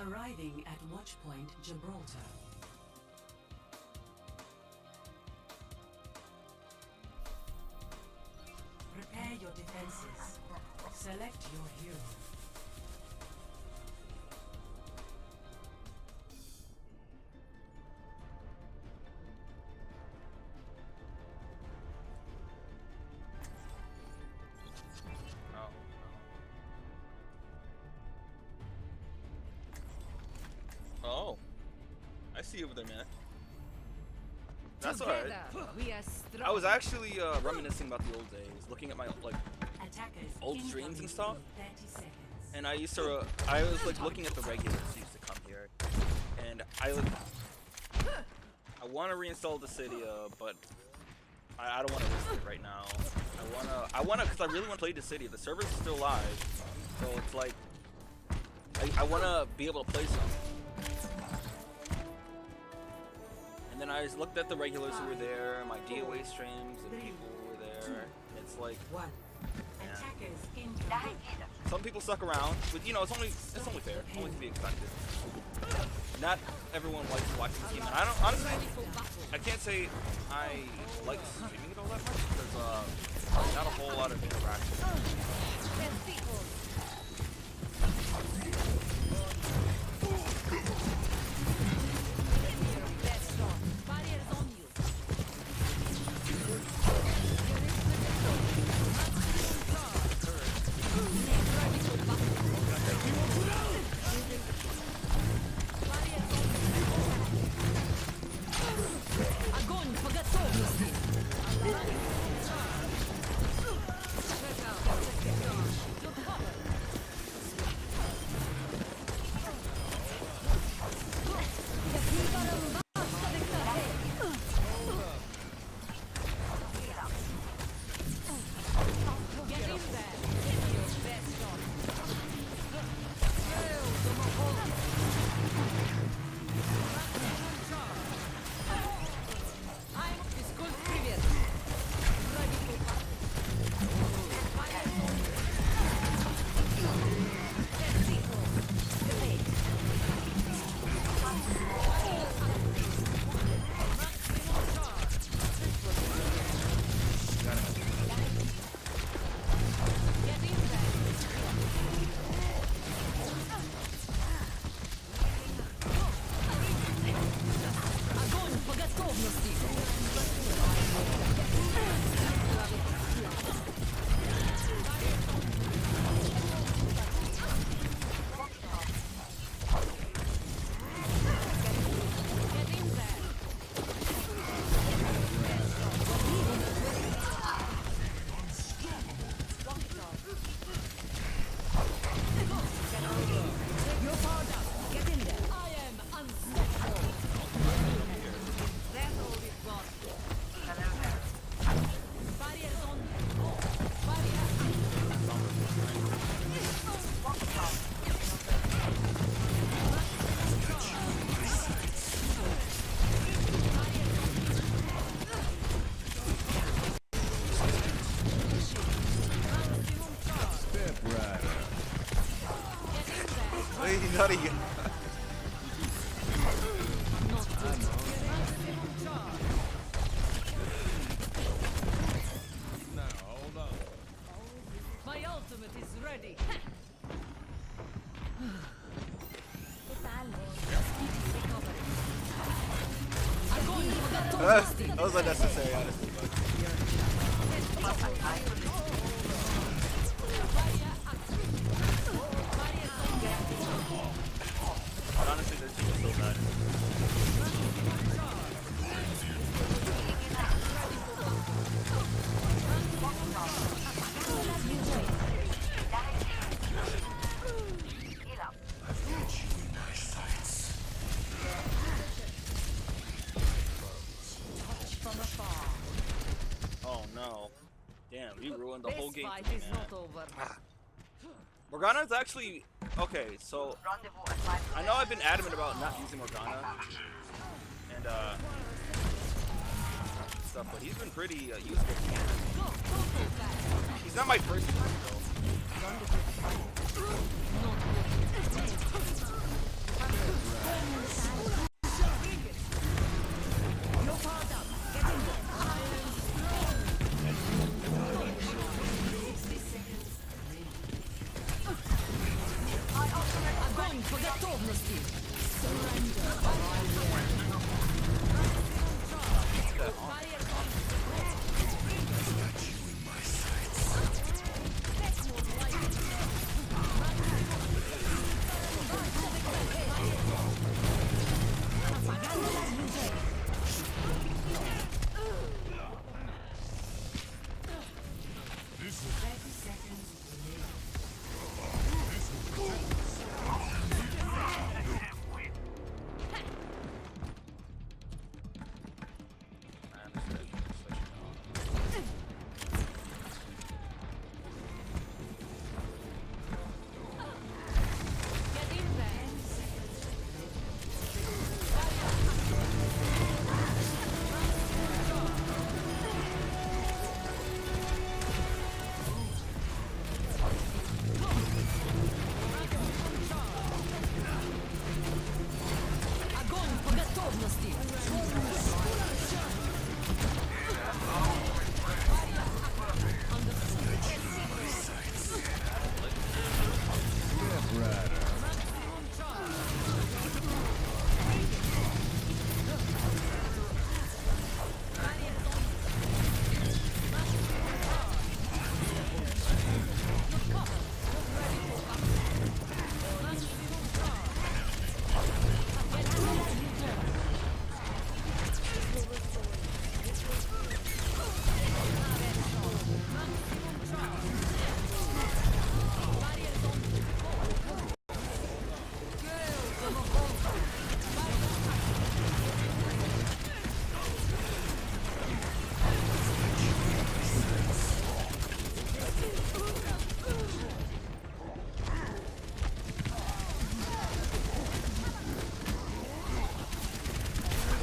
Arriving at Watchpoint Gibraltar. Prepare your defenses. Select your hero. Oh, I see you over there, man. That's alright. I was actually reminiscing about the old days, looking at my old streams and stuff. And I was like looking at the regulars who used to come here, and I want to reinstall the Dissidia, but I don't want to risk it right now. Because I really want to play Dissidia. The server's still live, so it's like I want to be able to play some. And then I just looked at the regulars who were there, my DOA streams, and people who were there. And it's like, yeah. Some people stuck around, but you know, it's only fair, only to be expected. Not everyone likes watching the team, and I don't honestly. I can't say I like streaming it all that much because not a whole lot of interaction. Nutty. My ultimate is ready. That was unnecessary, honestly. But honestly, their team is so bad. Oh no. Damn, you ruined the whole game for me, man. Morgana's actually... Okay, so... I know I've been adamant about not using Morgana. And, stuff, but he's been pretty useful to me. He's not my first choice, though.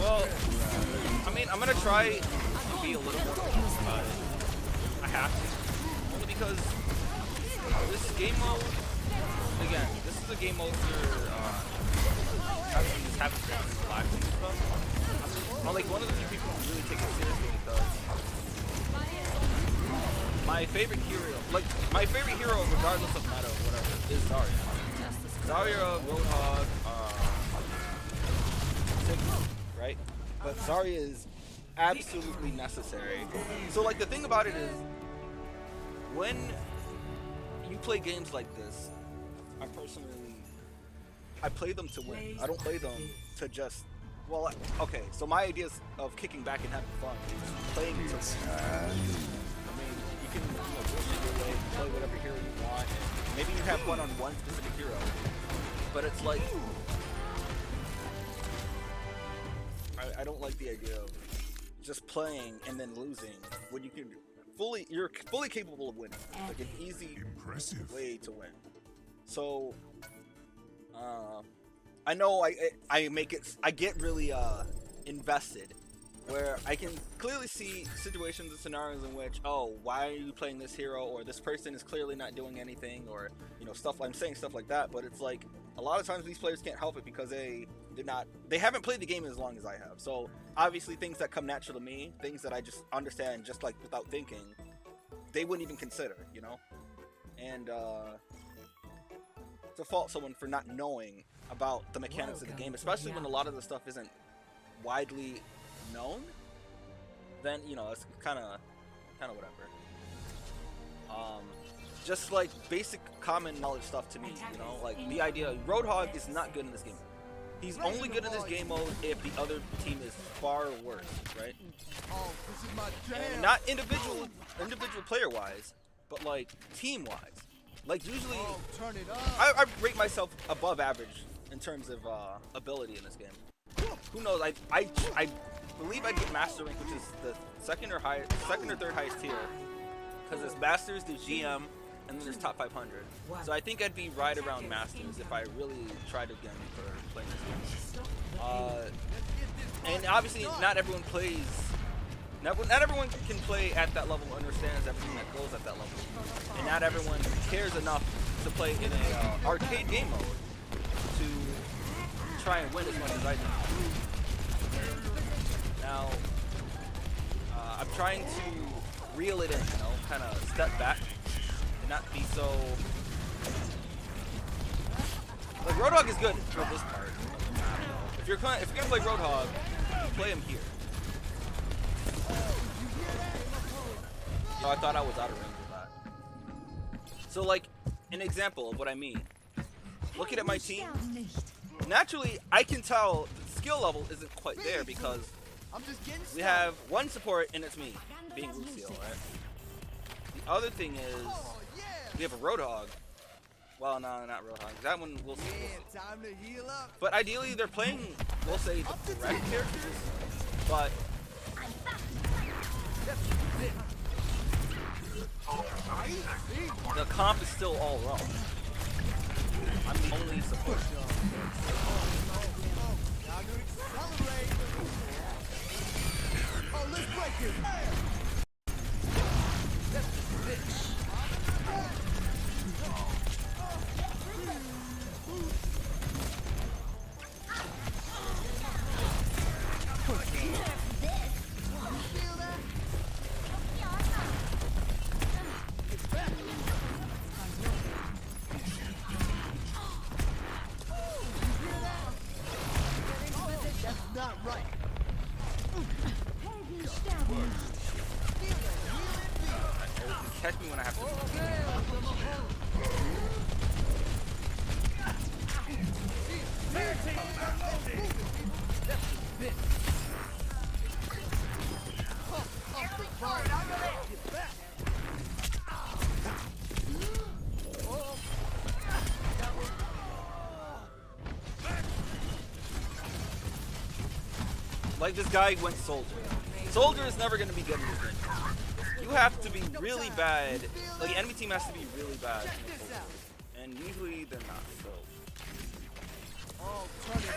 Well, I mean, I'm gonna try to be a little more honest about it. I have to. Only because this game mode, again, this is a game mode for, just having live and stuff. I'm like one of the few people who really take it seriously because my favorite hero, regardless of meta or whatever, is Zarya. Zarya, Roadhog, Sigma, right? But Zarya is absolutely necessary. So like the thing about it is, when you play games like this, I play them to win. I don't play them to just, well, okay, so my ideas of kicking back and having fun is playing to win. I mean, you can bullshit your way, play whatever hero you want, and maybe you have fun on one specific hero, but it's like, I don't like the idea of just playing and then losing when you can you're fully capable of winning, like an easy way to win. So I know I get really invested, where I can clearly see situations and scenarios in which, oh, why are you playing this hero, or this person is clearly not doing anything, or I'm saying stuff like that. But it's like a lot of times these players can't help it because they haven't played the game as long as I have. So obviously things that come natural to me, things that I just understand just like without thinking, they wouldn't even consider, and to fault someone for not knowing about the mechanics of the game, especially when a lot of the stuff isn't widely known, then it's kind of whatever. Just like basic common knowledge stuff to me, like the idea Roadhog is not good in this game. He's only good in this game mode if the other team is far worse, right? And not individual player wise, but like team wise. Like usually, I rate myself above average in terms of ability in this game. Who knows? I believe I'd get Master Rank, which is the second or third highest tier, because there's Masters, there's GM, and then there's top 500. So I think I'd be right around Masters if I really tried again for playing this game. And obviously, not everyone plays. Not everyone can play at that level, understands everything that goes at that level, and not everyone cares enough to play in a arcade game mode to try and win as much as I do. Now, I'm trying to reel it in, kind of step back and not be so. Like Roadhog is good for this part. If you're gonna play Roadhog, play him here. So I thought I was out of range of that. So like, an example of what I mean. Looking at my team, naturally I can tell the skill level isn't quite there because we have one support and it's me, being Lucio, right? The other thing is, we have a Roadhog. Well, no, not Roadhog. That one we'll see. But ideally they're playing, we'll say, the correct characters, but the comp is still all wrong. I'm the only support. Oh, let's break it. Not right. Catch me when I have to. Like this guy went Soldier. Soldier is never going to be good in this game. You have to be really bad. Like the enemy team has to be really bad. And usually they're not, so. Oh, turn it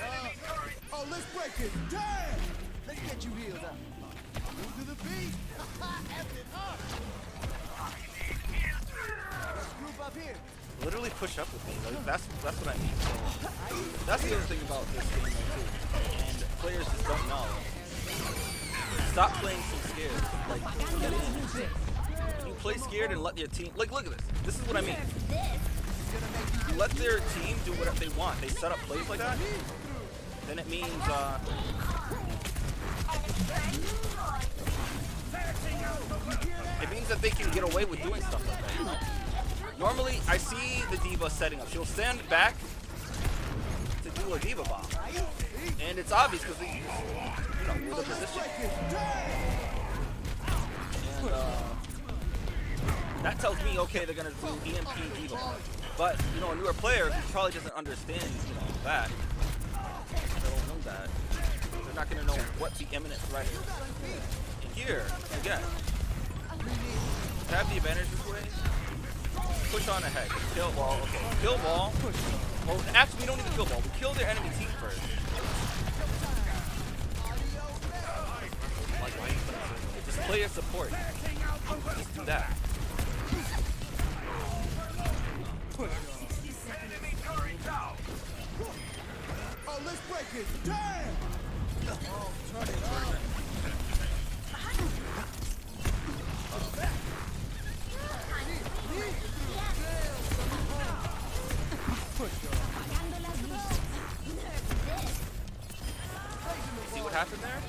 up. Oh, let's break it. Damn! Literally push up with me. Like, that's what I mean. That's the other thing about this game too. And players just don't know. Stop playing so scared. Like, get in. You play scared and let your team. Like, look at this. This is what I mean. You let their team do whatever they want. They set up plays like that. Then it means that they can get away with doing stuff like that. You know? Normally, I see the diva setting up. She'll stand back to do a diva bomb, and it's obvious because with the position. And that tells me, okay, they're gonna do EMP diva bomb. But a newer player who probably doesn't understand, that. They don't know that. They're not gonna know what the imminent threat is. And here, again, have the advantage this way. Push on ahead. Kill wall. Okay. Kill wall. Well, actually, we don't need to kill wall. We kill their enemy team first. Just play your support. Just do that. Oh, let's break it. Damn! Oh, turn it on. See what happened there?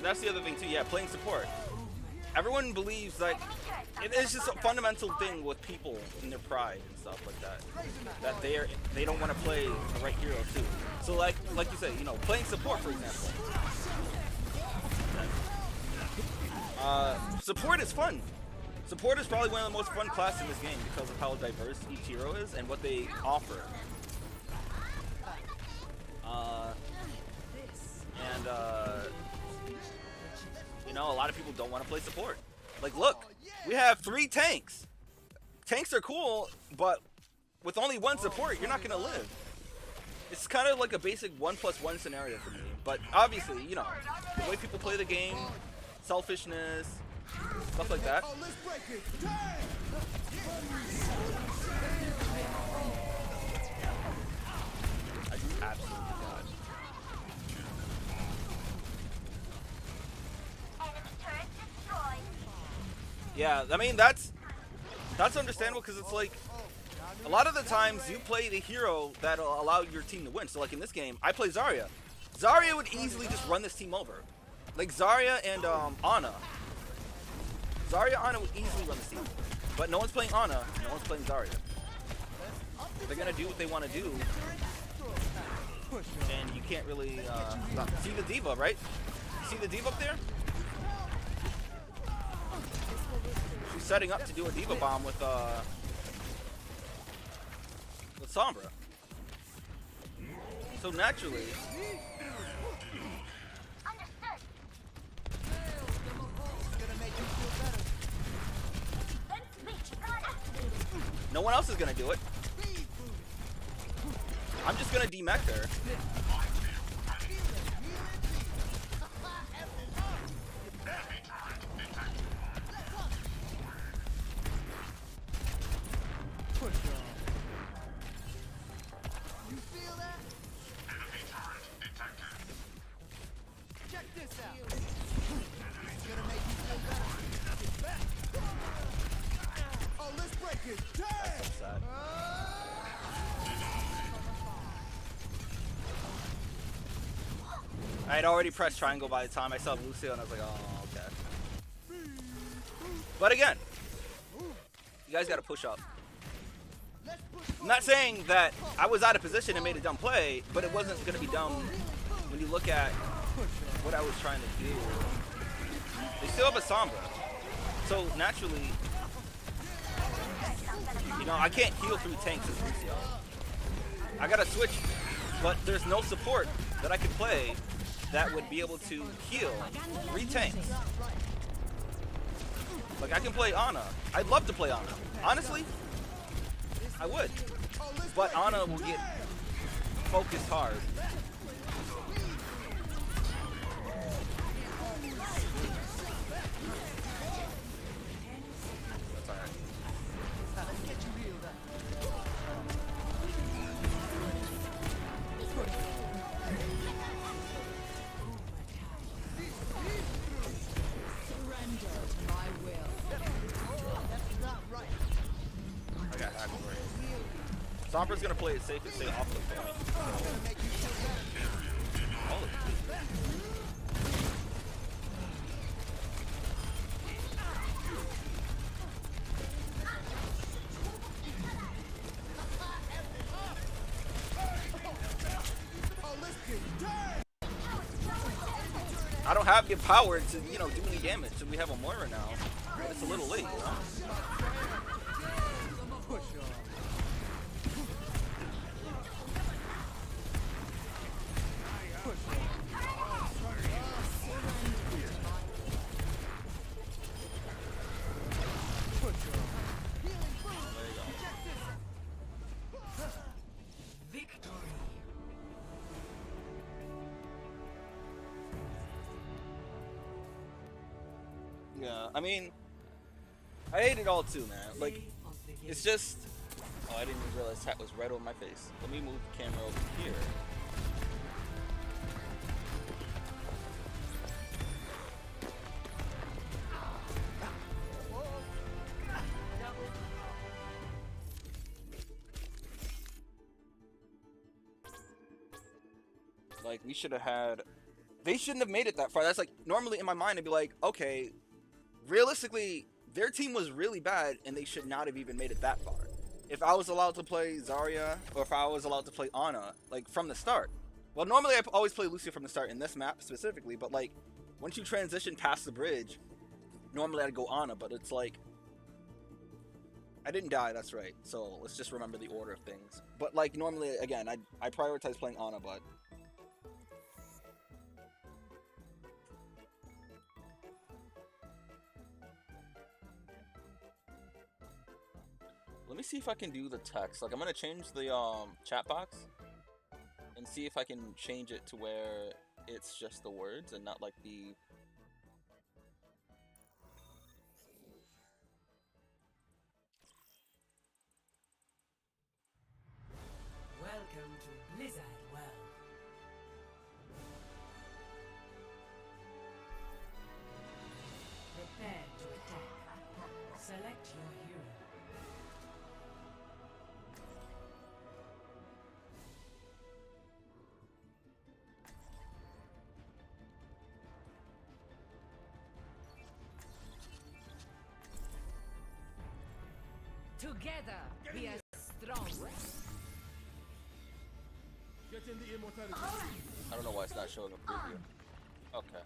That's the other thing too. Yeah, playing support. Everyone believes like it's just a fundamental thing with people in their pride and stuff like that. That they don't want to play the right hero too. So like you said, playing support for example. Support is fun. Support is probably one of the most fun classes in this game because of how diverse each hero is and what they offer. A lot of people don't want to play support. Like, look, we have 3 tanks. Tanks are cool, but with only 1 support, you're not gonna live. It's kind of like a basic 1+1 scenario for me. But obviously, the way people play the game, selfishness, stuff like that. I do absolutely God. Yeah, I mean that's understandable because it's like a lot of the times you play the hero that'll allow your team to win. So like in this game, I play Zarya. Zarya would easily just run this team over. Like Zarya and Ana. Ana would easily run this team. But no one's playing Ana, no one's playing Zarya. They're gonna do what they want to do. And you can't really stop. See the diva, right? See the diva up there? She's setting up to do a diva bomb with Sombra. So naturally, no one else is gonna do it. I'm just gonna demech her. I had already pressed triangle by the time I saw Lucio and I was like, oh, okay. But again, you guys gotta push up. I'm not saying that I was out of position and made a dumb play, but it wasn't going to be dumb when you look at what I was trying to do. They still have a Sombra, so naturally, you know, I can't heal through tanks as Lucio. I gotta switch, but there's no support that I could play that would be able to heal 3 tanks. Like, I can play Ana. I'd love to play Ana. Honestly, I would. But Ana will get focused hard. That's alright. I got hacked for it. Sombra's gonna play it safe and stay off the point. All of it. I don't have the power to, you know, do any damage, so we have a Moira now. But it's a little late, you know? Yeah, I mean, I hate it all too, man. Like, it's just... Oh, I didn't even realize that was right over my face. Let me move the camera over here. Like, we should have had... They shouldn't have made it that far. That's like, normally in my mind, I'd be like, okay, realistically, their team was really bad, and they should not have even made it that far. If I was allowed to play Zarya, or if I was allowed to play Ana, like, from the start. Well, normally I always play Lucio from the start in this map specifically, but, like, once you transition past the bridge, normally I'd go Ana, but it's like... I didn't die, that's right. So, let's just remember the order of things. But, like, normally, again, I prioritize playing Ana, but... Let me see if I can do the text. Like, I'm gonna change the chat box and see if I can change it to where it's just the words and not like the... Welcome to Blizzard World. Prepare to attack. Select your hero. Together, we are strong. Get in the immortality. I don't know why it's not showing a preview. Okay. There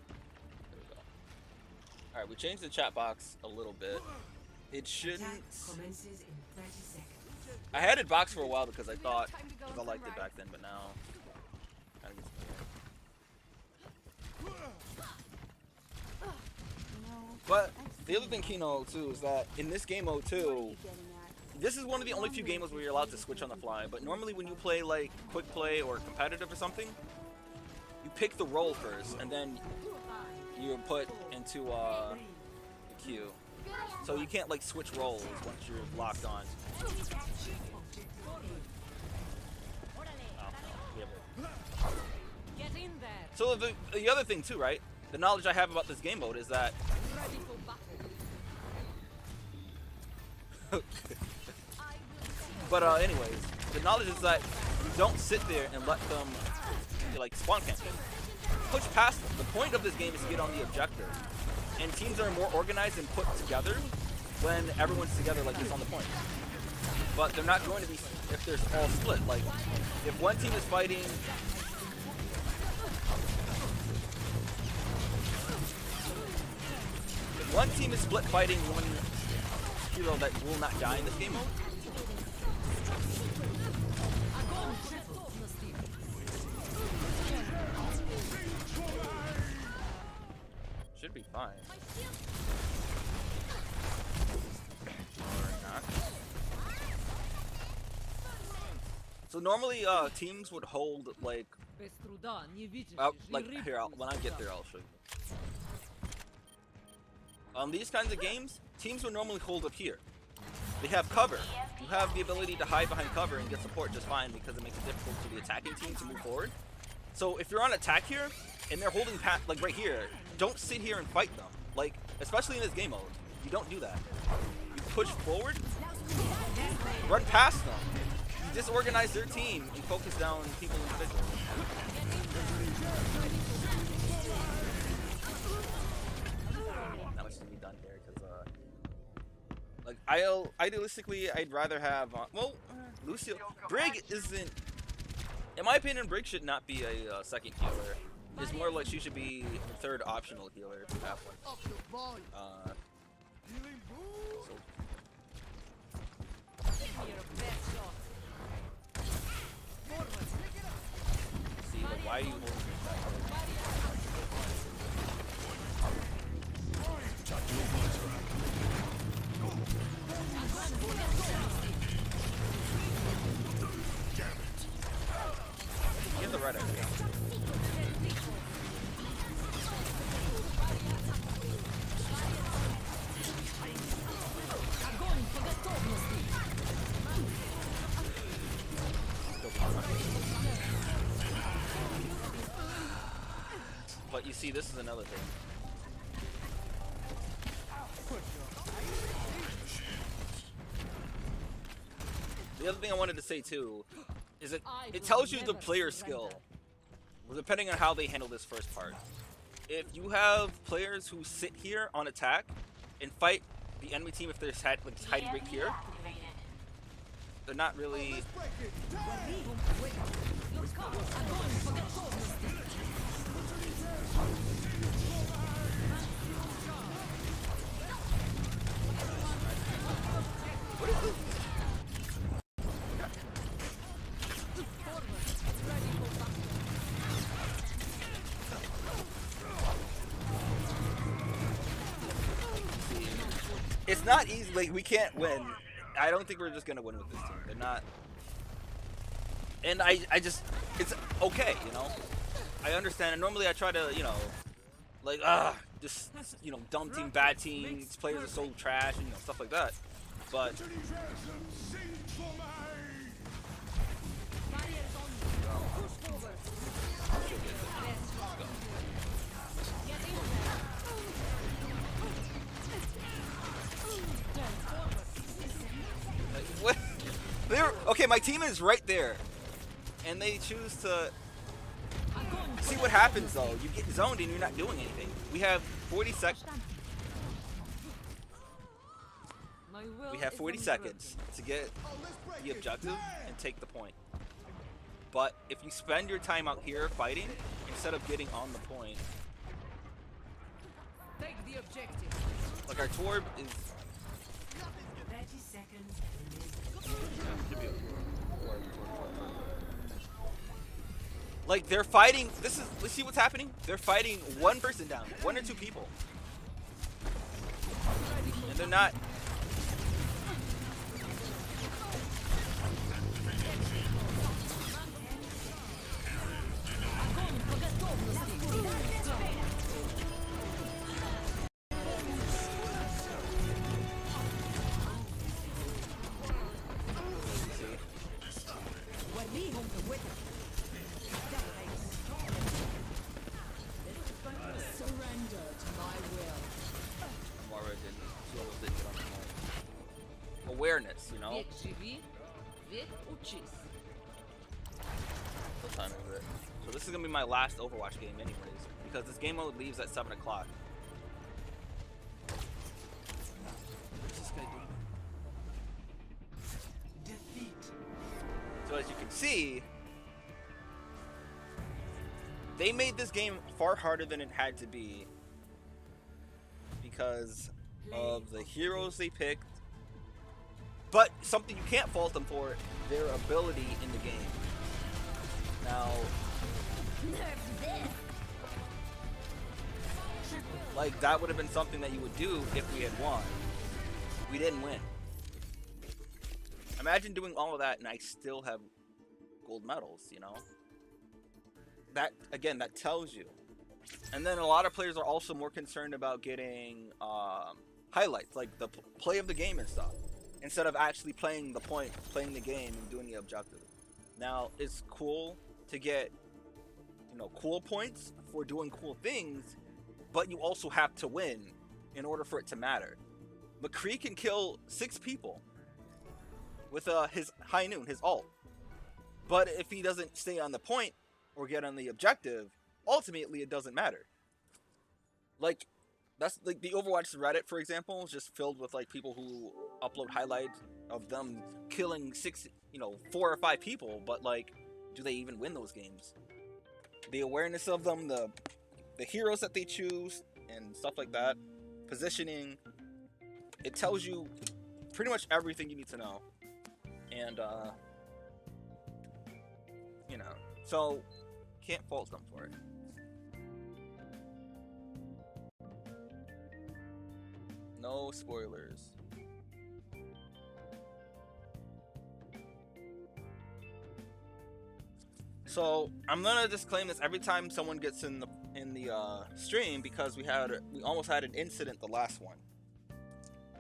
we go. Alright, we changed the chat box a little bit. It shouldn't... Commences in 30 seconds. I had it boxed for a while because I thought... Because I liked it back then, but now... Kinda gets weird. But the other thing, Kino, too, is that in this game mode, too... This is one of the only few games where you're allowed to switch on the fly, but normally when you play like quick play or competitive or something, you pick the role first and then you're put into the queue. So you can't like switch roles once you're locked on. Get in there. So the other thing too, right? The knowledge I have about this game mode is that Ready for battle. But anyways, the knowledge is that you don't sit there and let them like spawn camp it. Push past them. The point of this game is to get on the objective. And teams are more organized and put together when everyone's together like this on the point. but they're not going to be if they're all split. Like, if one team is fighting, if one team is split fighting one hero that will not die in this game mode, should be fine. Or not. So normally teams would hold like here, when I get there I'll show you. On these kinds of games, teams would normally hold up here. They have cover. You have the ability to hide behind cover and get support just fine because it makes it difficult for the attacking team to move forward. So if you're on attack here and they're holding like right here, don't sit here and fight them. Like, especially in this game mode, you don't do that. You push forward, run past them. You disorganize their team and focus down people individually. Not much to be done here because, like, idealistically, I'd rather have, Lucio. Brig isn't, in my opinion, Brig should not be a second healer. It's more like she should be the third optional healer if you have one. See, like, why are you holding this back? Get the right idea. But you see, this is another thing. The other thing I wanted to say too is it tells you the player skill, depending on how they handle this first part. If you have players who sit here on attack and fight the enemy team, if they're hiding right here, they're not really. What is this? It's not easy. Like, we can't win. I don't think we're just gonna win with this team. They're not. And I just, it's okay, you know. I understand. And normally I try to, you know, like, just, you know, dumb team, bad team. These players are so trash, and, you know, stuff like that. But what? Okay, my team is right there, and they choose to. See what happens though. You get zoned and you're not doing anything. We have 40 seconds. We have 40 seconds to get the objective and take the point. But if you spend your time out here fighting instead of getting on the point, Take the objective. like our Torb is. 30 seconds. Like, they're fighting. Let's see what's happening. They're fighting one person down, one or two people, and they're not. Awareness, you know. What time is it? So this is gonna be my last Overwatch game, anyways, because this game mode leaves at 7 o'clock. What's this guy doing? see, they made this game far harder than it had to be because of the heroes they picked. But something you can't fault them for, their ability in the game. Now, like, that would have been something that you would do if we had won. We didn't win. Imagine doing all of that and I still have gold medals, you know? That, again, that tells you. And then a lot of players are also more concerned about getting highlights, like the play of the game and stuff, instead of actually playing the point, playing the game and doing the objective. Now, it's cool to get, you know, cool points for doing cool things, but you also have to win in order for it to matter. McCree can kill 6 people with his high noon, his ult. But if he doesn't stay on the point or get on the objective, ultimately it doesn't matter. Like, that's like the Overwatch Reddit, for example, is just filled with like people who upload highlights of them killing 4 or 5 people, but like, do they even win those games? The awareness of them, the heroes that they choose, and stuff like that, positioning, it tells you pretty much everything you need to know. And you know, so can't fault them for it. No spoilers. So I'm gonna disclaim this every time someone gets in the stream, because we almost had an incident the last one.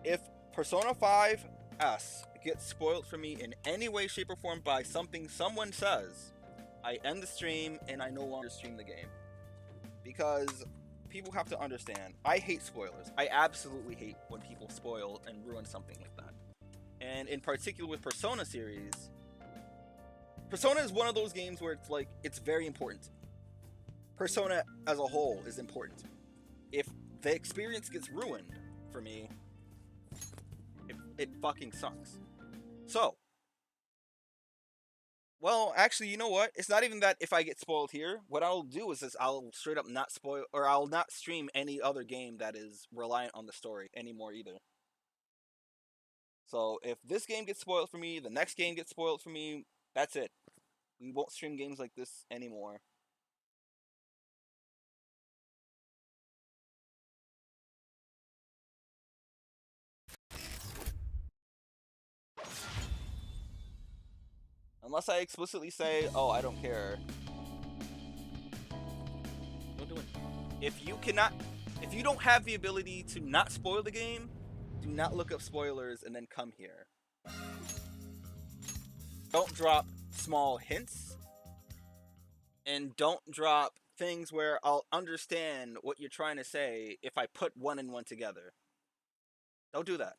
If Persona 5S gets spoiled for me in any way, shape, or form by something someone says, I end the stream and I no longer stream the game. Because people have to understand, I hate spoilers. I absolutely hate when people spoil and ruin something like that. And in particular with Persona series, Persona is one of those games where it's like, it's very important. Persona as a whole is important. If the experience gets ruined for me, it fucking sucks. So, well, actually, you know what? It's not even that if I get spoiled here. What I'll do is I'll straight up not spoil, or I'll not stream any other game that is reliant on the story anymore either. So if this game gets spoiled for me, the next game gets spoiled for me, that's it. We won't stream games like this anymore. Unless I explicitly say, oh, I don't care. Don't do it. If you don't have the ability to not spoil the game, do not look up spoilers and then come here. Don't drop small hints. And don't drop things where I'll understand what you're trying to say if I put one and one together. Don't do that.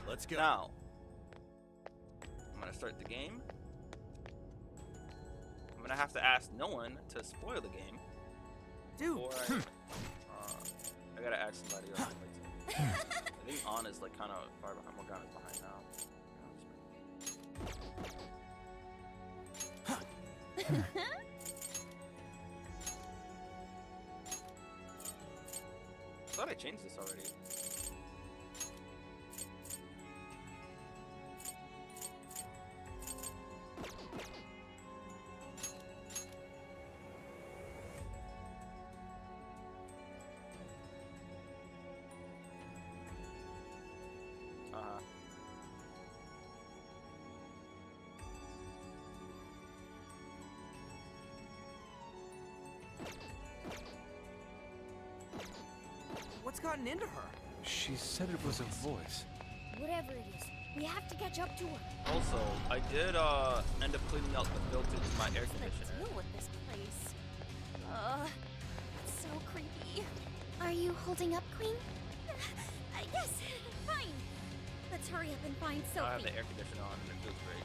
Let's go. Now, I'm gonna start the game. I'm gonna have to ask no one to spoil the game. Dude. Or I gotta add somebody else. I think On is like kind of far behind. Morgana's behind now. I thought I changed this already. What's gotten into her? She said it was a voice. Whatever it is, we have to catch up to her. Also, I did end up cleaning out the filter to my air What's the conditioner. deal with this place? It's so creepy. Are you holding up, Queen? Yes, fine. Let's hurry up and find Sophie. I have the air conditioner on and it feels great.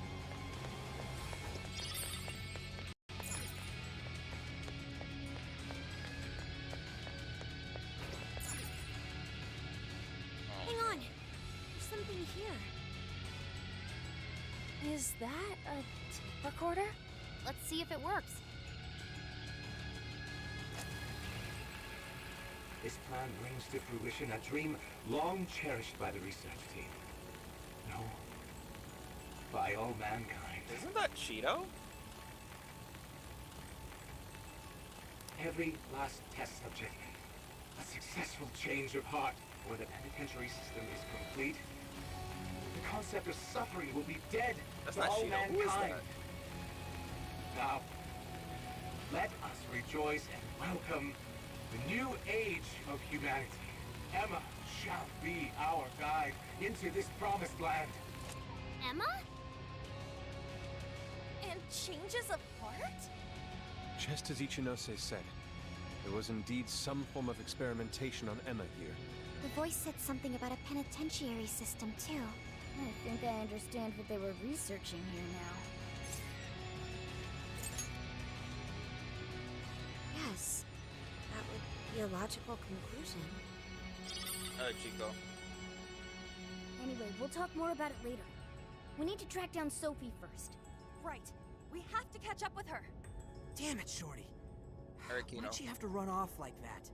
Hang on. here? Is that a tape recorder? Let's see if it works. This plan brings to fruition a dream long cherished by the research team. No, by all mankind. Isn't that Cheeto? Every last test subject, a successful change of heart, or the penitentiary system is complete. The concept of suffering will be dead That's for not all Cheeto. Who is mankind. that? Now, let us rejoice and welcome the new age of humanity. Emma shall be our guide into this promised land. Emma? And changes of heart? Just as Ichinose said, there was indeed some form of experimentation on Emma here. The voice said something about a penitentiary system, too. I think I understand what they were researching here now. Yes, that would be a logical conclusion. Chico. Anyway, we'll talk more about it later. We need to track down Sophie first. Right. We have to catch up with her. Damn it, Shorty. Arikino. Why'd she have to run off like that?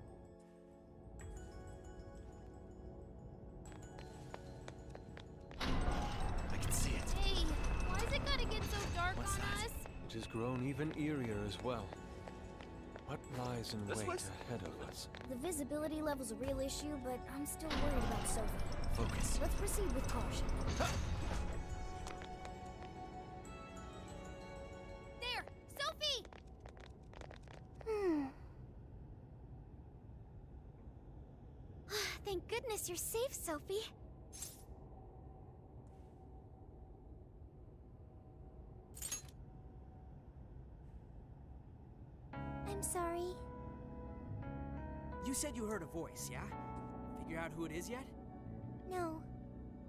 I can see it. Hey, why is it gotta get so dark What's on that? us? It has grown even eerier as well. What lies in This wait was- ahead of us? The visibility level's a real issue, but I'm still worried about Sophie. Focus. Let's proceed with caution. There! Sophie! Thank goodness you're safe, Sophie. I'm sorry. You said you heard a voice, yeah? Figure out who it is yet? No.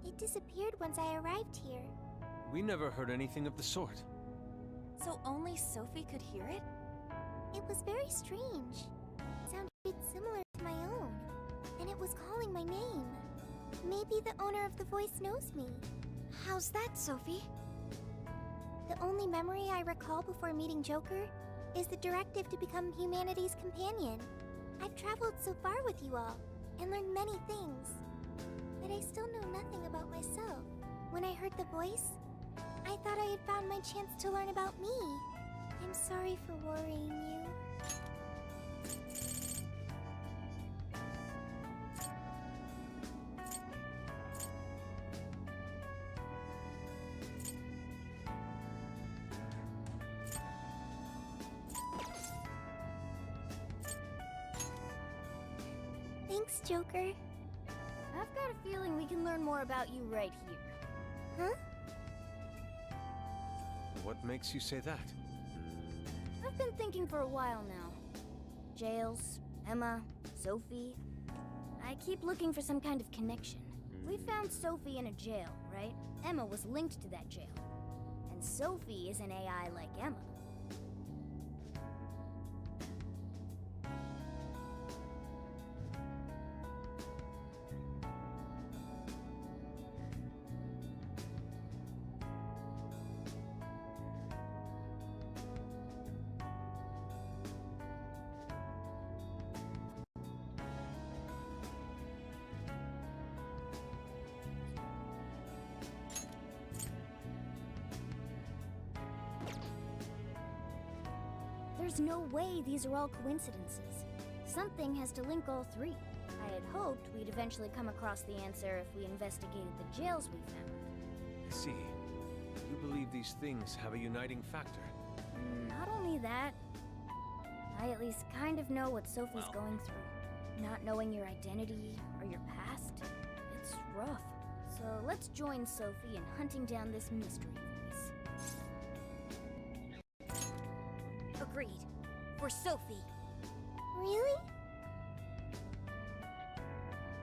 It disappeared once I arrived here. We never heard anything of the sort. So only Sophie could hear it? It was very strange. It sounded similar to my own. And it was calling my name. Maybe the owner of the voice knows me. How's that, Sophie? The only memory I recall before meeting Joker is the directive to become humanity's companion. I've traveled so far with you all, and learned many things. But I still know nothing about myself. When I heard the voice, I thought I had found my chance to learn about me. I'm sorry for worrying you. Thanks, Joker. I've got a feeling we can learn more about you right here. Huh? What makes you say that? I've been thinking for a while now. Jails, Emma, Sophie. I keep looking for some kind of connection. We found Sophie in a jail, right? Emma was linked to that jail. And Sophie is an AI like Emma. There's no way these are all coincidences. Something has to link all three. I had hoped we'd eventually come across the answer if we investigated the jails we found. I see. You believe these things have a uniting factor. Not only that, I at least kind of know what Sophie's going through. Not knowing your identity or your past, it's rough. So let's join Sophie in hunting down this mystery voice. Agreed. For Sophie. Really?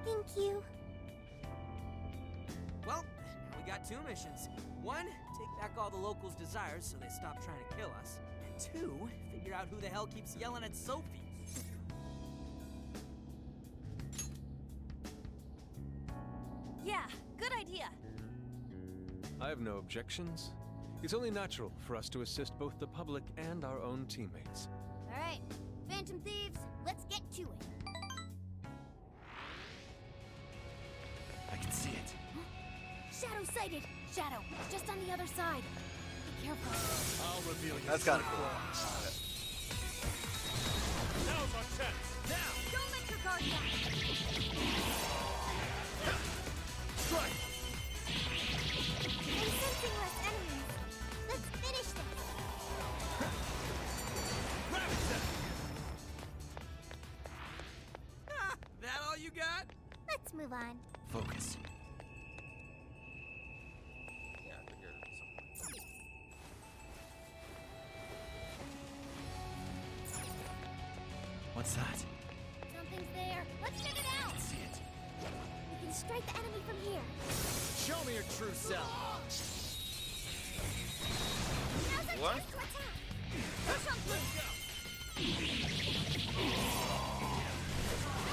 Thank you. Well, now we got two missions. One, take back all the locals' desires so they stop trying to kill us. And two, figure out who the hell keeps yelling at Sophie. Yeah, good idea. I have no objections. It's only natural for us to assist both the public and our own teammates. All right, Phantom Thieves, let's get to it. I can see it. Shadow sighted. Shadow, it's just on the other side. Be careful. I'll reveal you. That's kind of cool. Now's our chance. Now! Don't let your guard down. Strike! I'm sensing less enemies. Let's finish this. Ravage That all you got? Let's move on. Focus. Yeah, I figured something. What's that? Something's there. Let's get it out. See it. We can strike the enemy from here. Show me your true self. Now's our What? chance to attack. Push on through.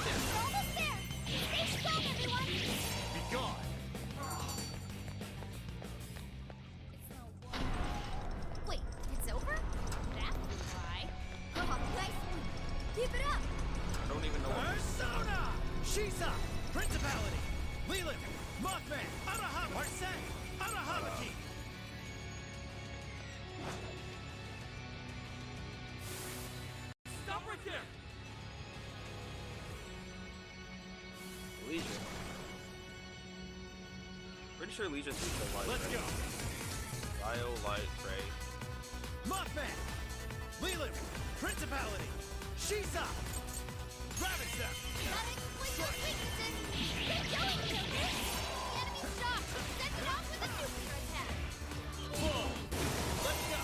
We're almost there. Stay strong, everyone. Be gone. Wait, it's over? That's why. Oh, nice move. Keep it up. I don't even know what. Persona! Shisa! Principality! Leland! Mothman! Arahama! Arsene! Arahamaki! Stop right there! Legion. Pretty sure Legion's the light. Let's right? go! Bio, light, ray. Mothman! Leland! Principality! Shisa! Ravage them! Gotta exploit those weaknesses. Keep going, Joker. The enemy's shocked. Send it off with a nuclear attack. Whoa! Let's go!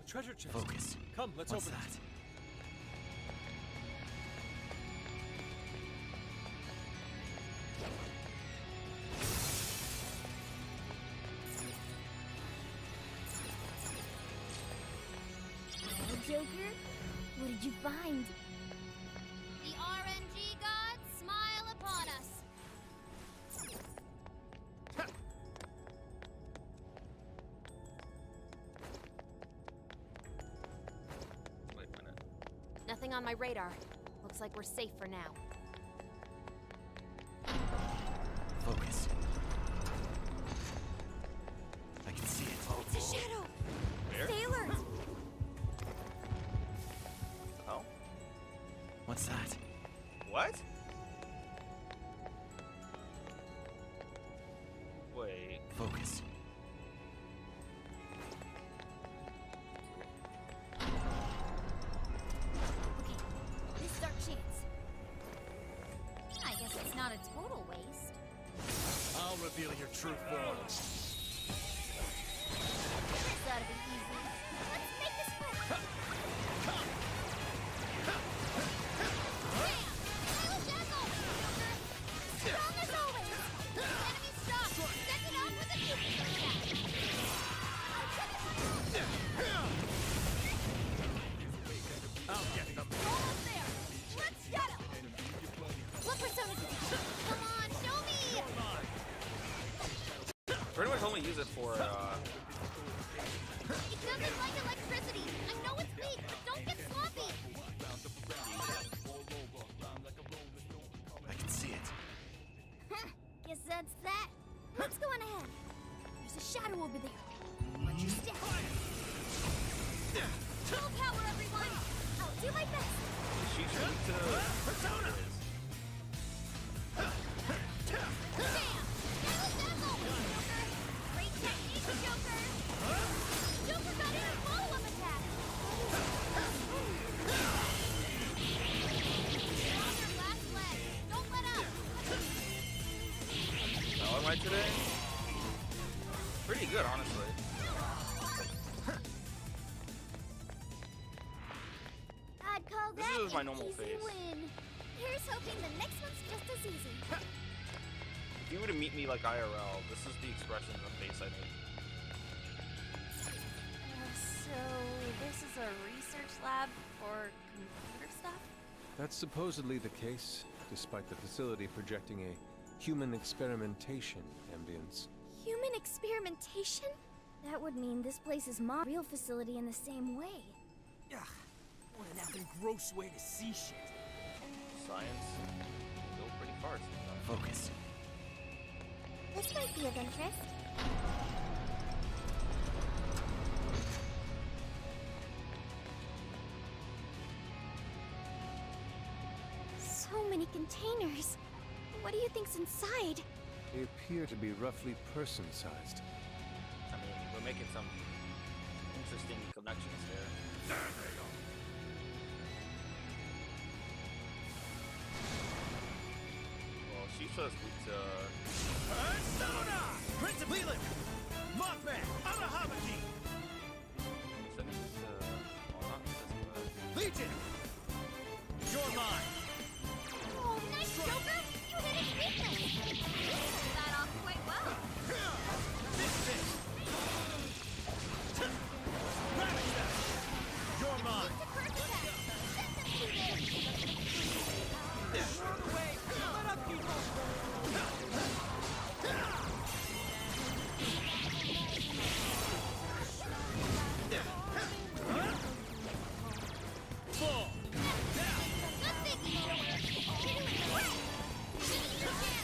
A treasure chest. Focus. Come, let's What's open that? it. Well, Joker, what did you find? The RNG gods smile upon us. Wait a minute. Nothing on my radar. Looks like we're safe for now. Focus. I can see it. It's a shadow. Where? Sailors. Oh? What's that? What? Wait. Focus. Okay, this is our chance. I guess it's not a total waste. I'll reveal your true form. This ought to be easy. Let's make this quick. Bam! Little dazzle! Strong as always. The enemy's stopped. Send it off with a nuclear attack. I'll get them. Almost there. Let's get him. What persona do you have? Come on, show me. Pretty much only use it for, It doesn't like electricity. I know it's weak, but don't get sloppy. I can see it. Guess that's that. Let's go on ahead. There's a shadow over there. Watch your step. Full power, everyone. I'll do my best. she should Persona! Bam! Dazzle, dazzle! Joker! Great technique, Joker! Joker got in a follow-up attack! You're on your last leg. Don't let up. How am I today? Pretty good, honestly. I'd call This that is my an normal easy face. win. Here's hoping the next one's just as easy. If you were to meet me like IRL, this is the expression of the face I make. So, this is a research lab for computer stuff? That's supposedly the case, despite the facility projecting a human experimentation ambience. Human experimentation? That would mean this place is my real facility in the same way. Ugh, what an effing gross way to see shit. Science can go pretty far sometimes. Focus. This might be of interest. So many containers. What do you think's inside? They appear to be roughly person-sized. I mean, we're making some interesting connections here. Well, she chose to. Persona! Prince of Leland! Mothman! Arahabaki! Legion! You're mine! Oh, nice, Joker! You hit his weakness! You pulled that off quite well. This! Ravage them! You're mine! You're on the way! Let up, people! Fall! Down! Good thinking, Joker! Hit him with the right! You can! It's showtime!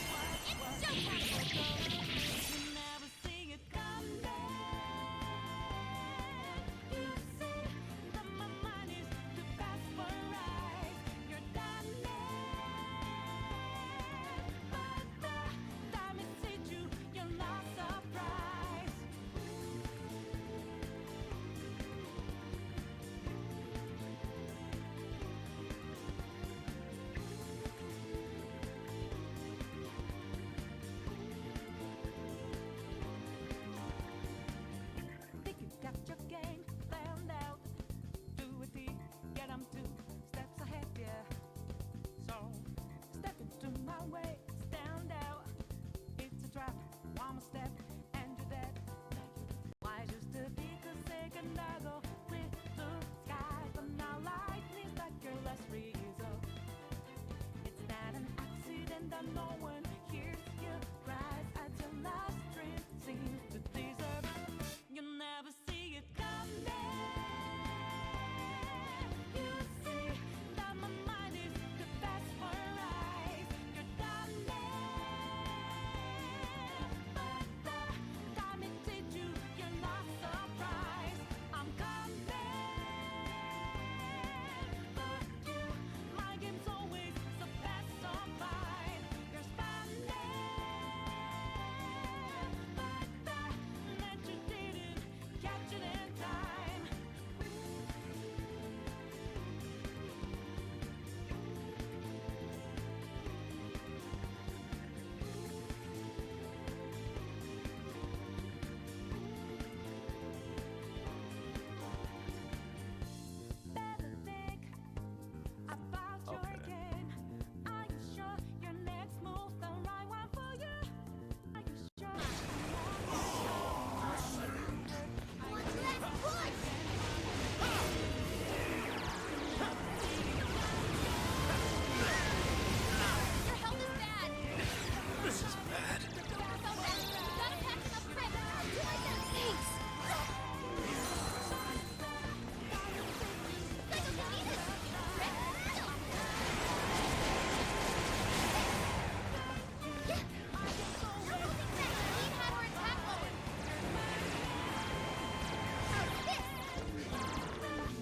Think you got your game planned out. Do it deep, get 'em 2 steps ahead, yeah. So, step into my way, stand out. It's a trap, one more step, and you're dead. Why just a because second I go with the skies, but now lightning like your last resort. It's not an accident that no one hears your cries as your last dream seems to deserve. You never see it coming. You see that my mind is the best for eyes. You're done but the time it did you, you're not surprised. I'm coming for you. My game's always the best of mine. You're spanning, but that you didn't catch it in time. Better think about your game. Are you sure your next move's the right one for you? Are you sure? Your health is bad! This is bad. Gotta pack enough prep! Do like that! Thanks!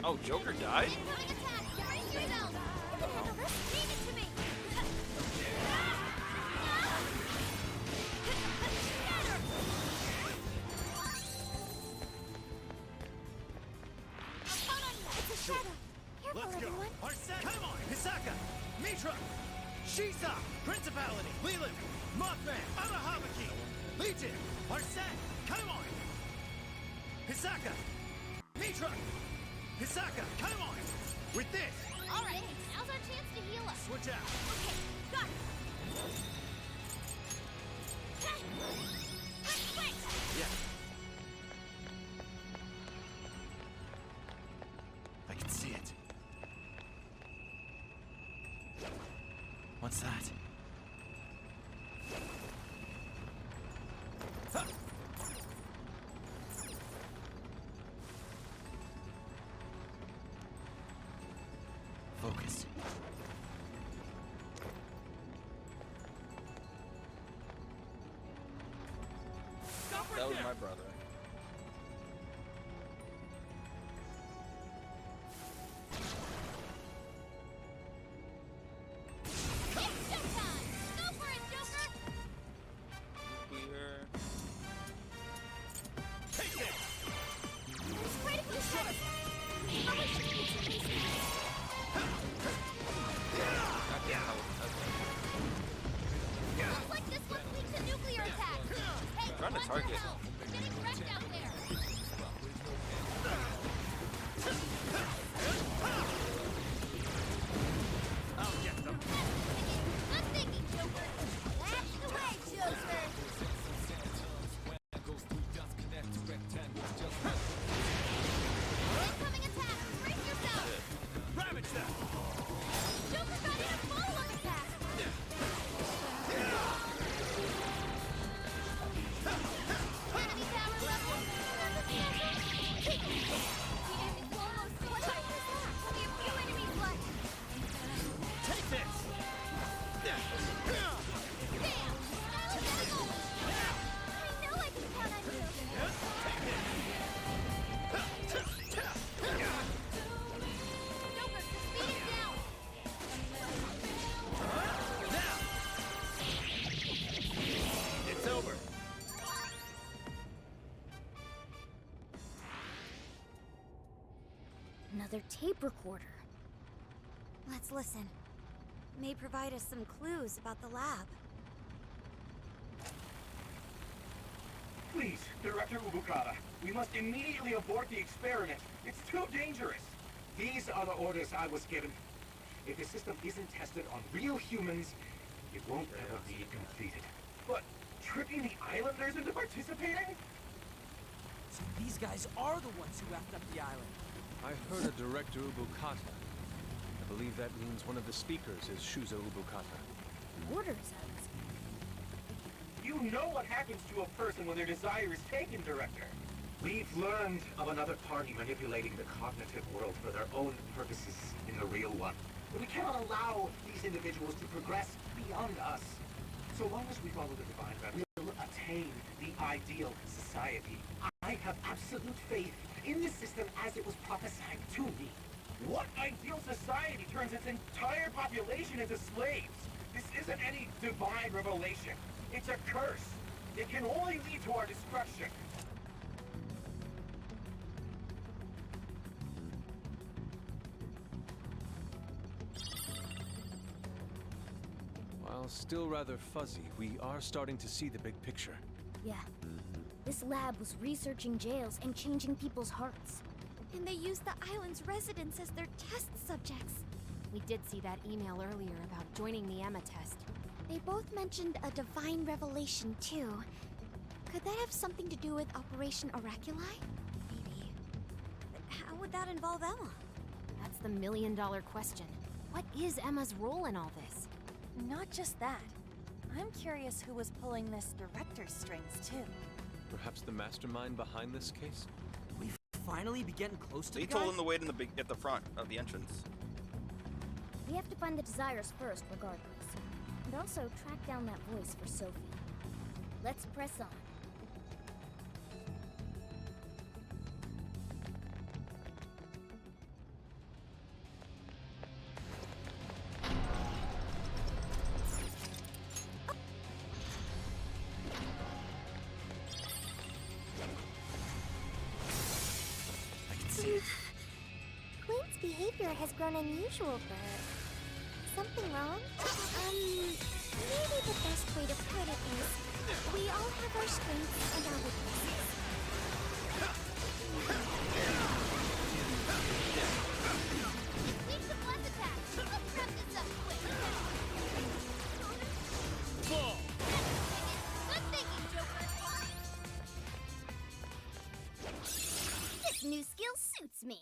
Oh, Joker died? Incoming attack! Brace yourself! You can handle this! Leave it to me! I'll count on you! It's a shadow! Careful, Let's go! everyone! Arsene! Come on! Hisaka! Mitra! Shisa! Principality! Leland! Mothman! Arahabaki! Legion! Arsene! Come on! Hisaka! Mitra! Hisaka! Come on! With this! Alright, now's our chance to heal us! Switch out! Okay, got it! Quick! Yeah. I can see it. What's that? Focus. That was my brother. Trying to target. I'll get them. I'm thinking, Joker. That's the way, Joker. Incoming attack. Brace yourself. Ravage them. Joker got in a follow-up attack. Enemy power level. Take it. The enemy's almost. What is that? Only a few enemies left. Take this. Bam! That'll get it over. I know I can count on you. Joker, speed it down. Now. It's over. Another tape recorder. Let's listen. May provide us some clues about the lab. Please, Director Ubukata, we must immediately abort the experiment. It's too dangerous. These are the orders I was given. If the system isn't tested on real humans, it won't ever be completed. But tricking the islanders into participating? So these guys are the ones who effed up the island. I heard a Director Ubukata. I believe that means one of the speakers is Shuzo Ubukata. Orders, You know what happens to a person when their desire is taken, Director. We've learned of another party manipulating the cognitive world for their own purposes in the real one. But we cannot allow these individuals to progress beyond us. So long as we follow the divine right, we'll attain the ideal society. I have absolute faith in this system as it was prophesied to me. What ideal society turns its entire population into slaves? This isn't any divine revelation. It's a curse. It can only lead to our destruction. While still rather fuzzy, we are starting to see the big picture. Yeah. This lab was researching jails and changing people's hearts. And they used the island's residents as their test subjects. We did see that email earlier about joining the Emma test. They both mentioned a divine revelation, too. Could that have something to do with Operation Oraculi? Maybe. But how would that involve Emma? That's the million-dollar question. What is Emma's role in all this? Not just that. I'm curious who was pulling this director's strings, too. Perhaps the mastermind behind this case? We finally be getting close to They the guy? told him to wait in at the front of the entrance. We have to find the desires first, regardless. And also track down that voice for Sophie. Let's press on. Quinn's behavior has grown unusual for her. Something wrong? Maybe the best way to put it is, we all have our strengths and our weaknesses. Need some less attacks. Let's wrap this up quick. Ball. Good thinking, Joker. This new skill suits me.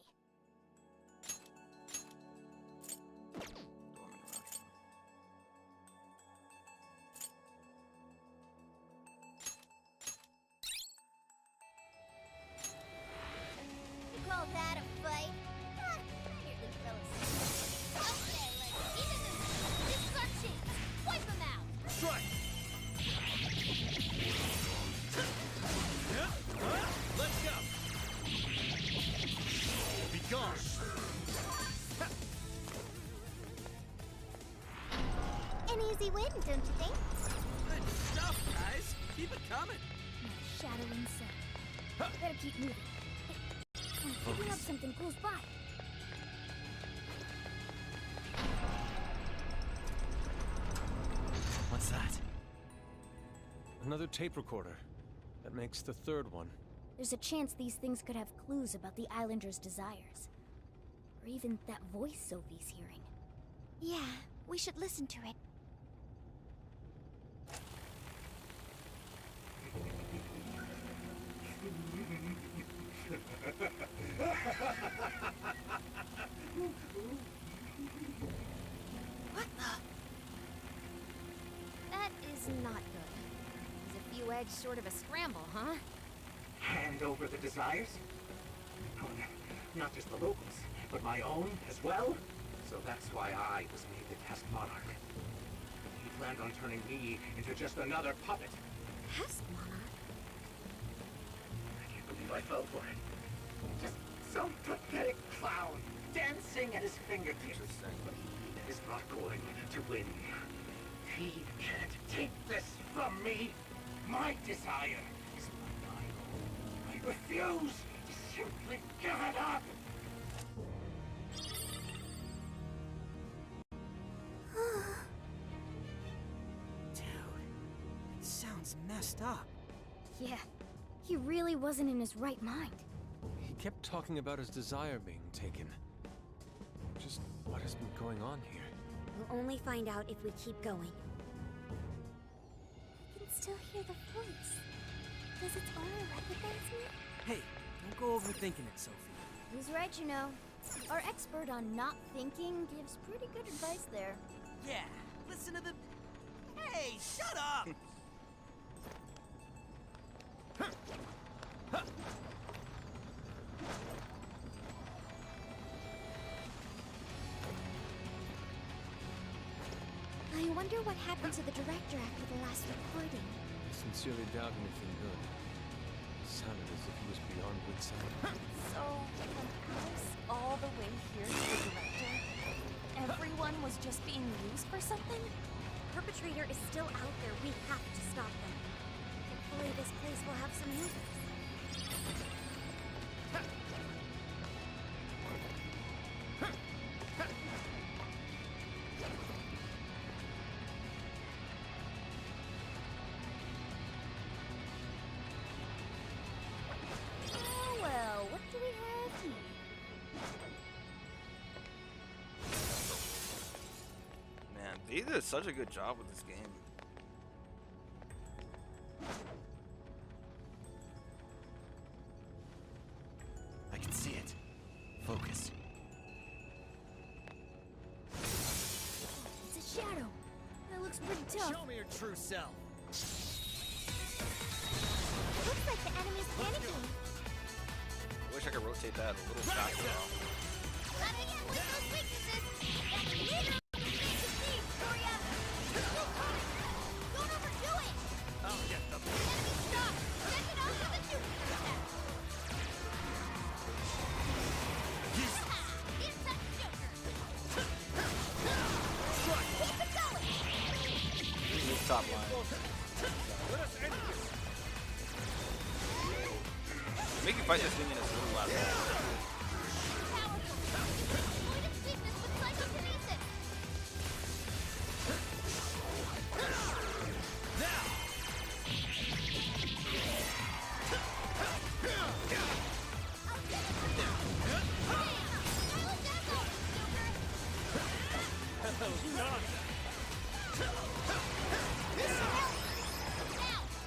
cozy win, don't you think? Good stuff, guys. Keep it coming. Nice shadow inside. Better keep moving. Hey, I'm picking up something close by. What's that? Another tape recorder. That makes the third one. There's a chance these things could have clues about the Islanders' desires. Or even that voice Sophie's hearing. Yeah, we should listen to it. What the? That is not good. Is a few edge sort of a scramble, huh? Hand over the desires? Oh, not just the locals, but my own as well? So that's why I was made the test monarch. He planned on turning me into just another puppet. Test monarch? I can't believe I fell for it. Just some pathetic clown dancing at his fingertips. But he is not going to win. He can't take this from me. My desire is my own. I refuse to simply give it up. Dude, it sounds messed up. Yeah, he really wasn't in his right mind. He kept talking about his desire being taken. Just what has been going on here? We'll only find out if we keep going. I can still hear the voice. Does its owner recognize me? Hey, don't go overthinking it, Sophie. He's right, you know. Our expert on not thinking gives pretty good advice there. Yeah, listen to the... Hey, shut up! I wonder what happened to the director after the last recording. I sincerely doubt anything good. It sounded as if he was beyond wits end. So, from Alice all the way here to the director, everyone was just being used for something? Perpetrator is still out there. We have to stop them. Hopefully this place will have some users. Oh well, what do we have here? Man, they did such a good job with this game. I can see it. Focus. It's a shadow. That looks pretty tough. Show me your true self. Looks like the enemy's panicking. I wish I could rotate that a little faster. Coming in with those weaknesses. That's neither of them succeed, Victoria. Still coming. Don't overdo it. I'll get them. Enemy stop. Send it out to the shooting attack. Here's that Joker. Keep it going. This top line. Let us end this. Making fight this thing in a little loud. Powerful. Avoid its weakness with psychokinesis.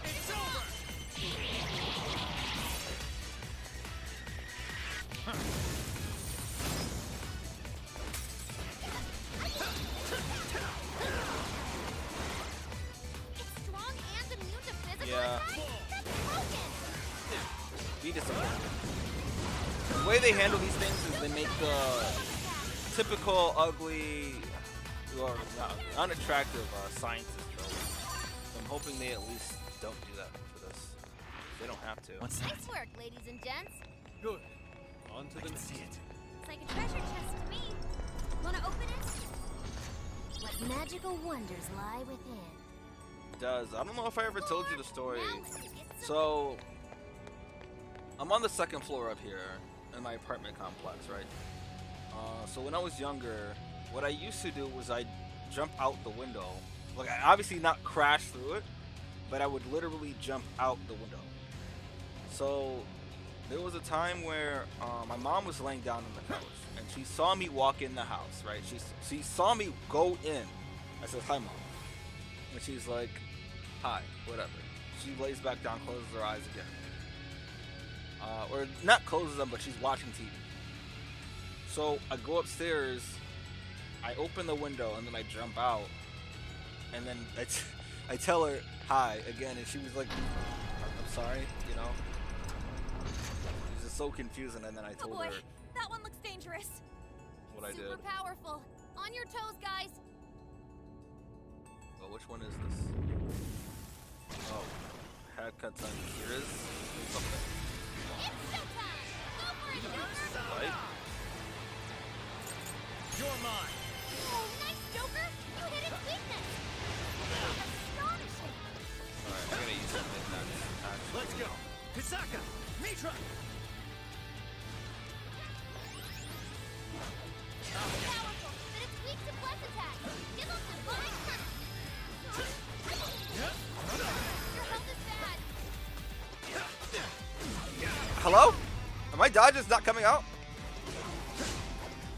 It's over. It's strong and immune to physical Yeah. attacks? That's broken! Be disappointed. The way they handle these things is they make the typical ugly or unattractive scientist trope. So I'm hoping they at least don't do that for this. They don't have to. What's that? Nice work, ladies and gents. Good. On to I the can see it. It's like a treasure chest to me. Wanna open it? What Magical wonders lie within. It does. I don't know if I ever told you the story. So, I'm on the second floor up here in my apartment complex, right? So when I was younger, what I used to do was I'd jump out the window. Like, I obviously not crash through it, but I would literally jump out the window. So there was a time where my mom was laying down on the couch and she saw me walk in the house, right? She saw me go in. I said, "Hi, Mom." And she's like, "Hi," whatever. She lays back down, closes her eyes again. Or not closes them, but she's watching TV. So I go upstairs, I open the window, and then I jump out. And then I tell her hi again, and she was like, "I'm sorry," you know? It was just so confusing, and then I told her That one looks dangerous. what I did. Super powerful. On your toes, guys. Oh, which one is this? Oh, haircut time. Here is something. It's showtime. Go for it, Joker. Right? You're mine. Oh, nice, Joker. You hit its weakness. Astonishing. Alright, I'm gonna use something that's actually... Let's go. Kasaka, Mitra. Powerful, but it's weak to bless attacks. Give them divine curse. Your health is bad. Hello? Are my dodges not coming out?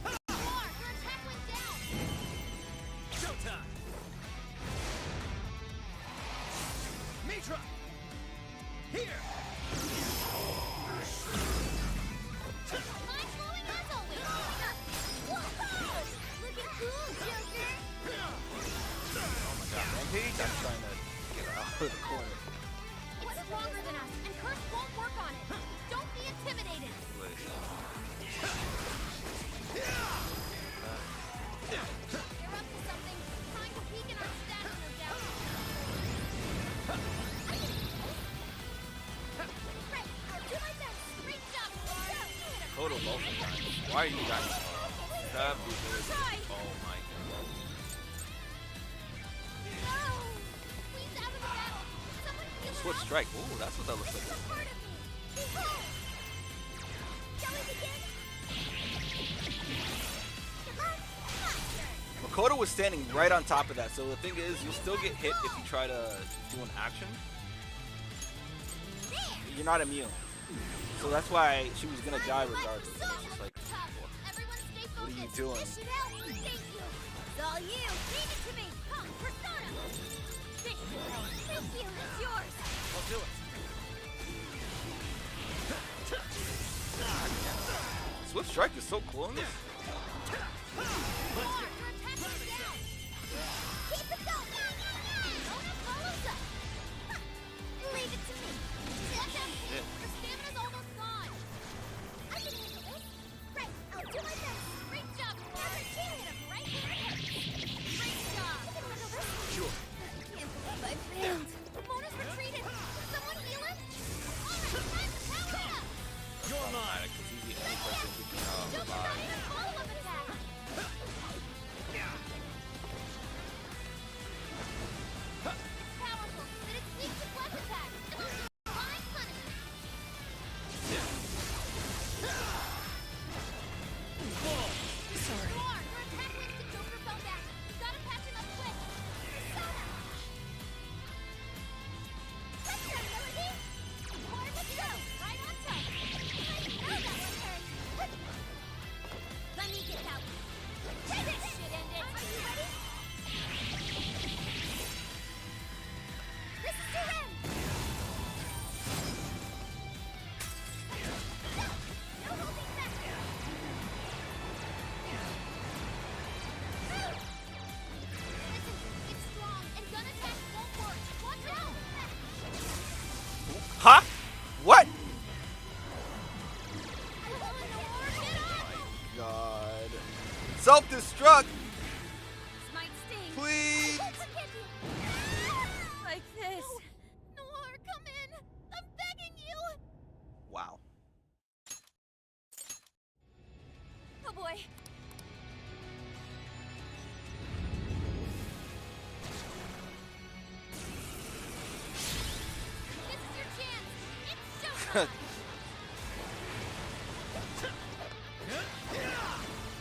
Your attack went down. Showtime. Mitra. Here. Mind blowing as always. Whoa! Looking cool, Joker. Rampage? I'm trying to get out of the corner. It's stronger than us, and curse won't work on it. Don't be intimidated. Wait. They're up to something. Trying to peek in our stats, no doubt. Right, I'll do my best. Great job, Star. Total both of them. Why are you guys? That was oh my god. No! Queen's out of the battle. Someone heal her Switch up. strike. Ooh, that's what that looks like. It's a part of me. Behold! Shall we begin? Makoto was standing right on top of that, so the thing is, you'll still get hit if you try to do an action. You're not immune. So that's why she was gonna die regardless. It was just like, Everyone stay focused. what are you doing? This should help. Thank you. It's all you. Leave it to me. Come, Persona. Thank you. It's yours. I'll do it. Swift Strike is so cool in this. Your attack is down. Keep it going. Ona follows up. Leave it to me. Watch out. Yeah. Her stamina's almost gone. I can handle this. Right, I'll do my best. Great job. Now the team hit him right where it hurts. Great job. I can handle this. Sure. I can't believe I failed. Mona's retreated. Can someone heal him? Alright, time to power up. You're mine. Because he's the only person who can Joker got revive. in a follow-up attack.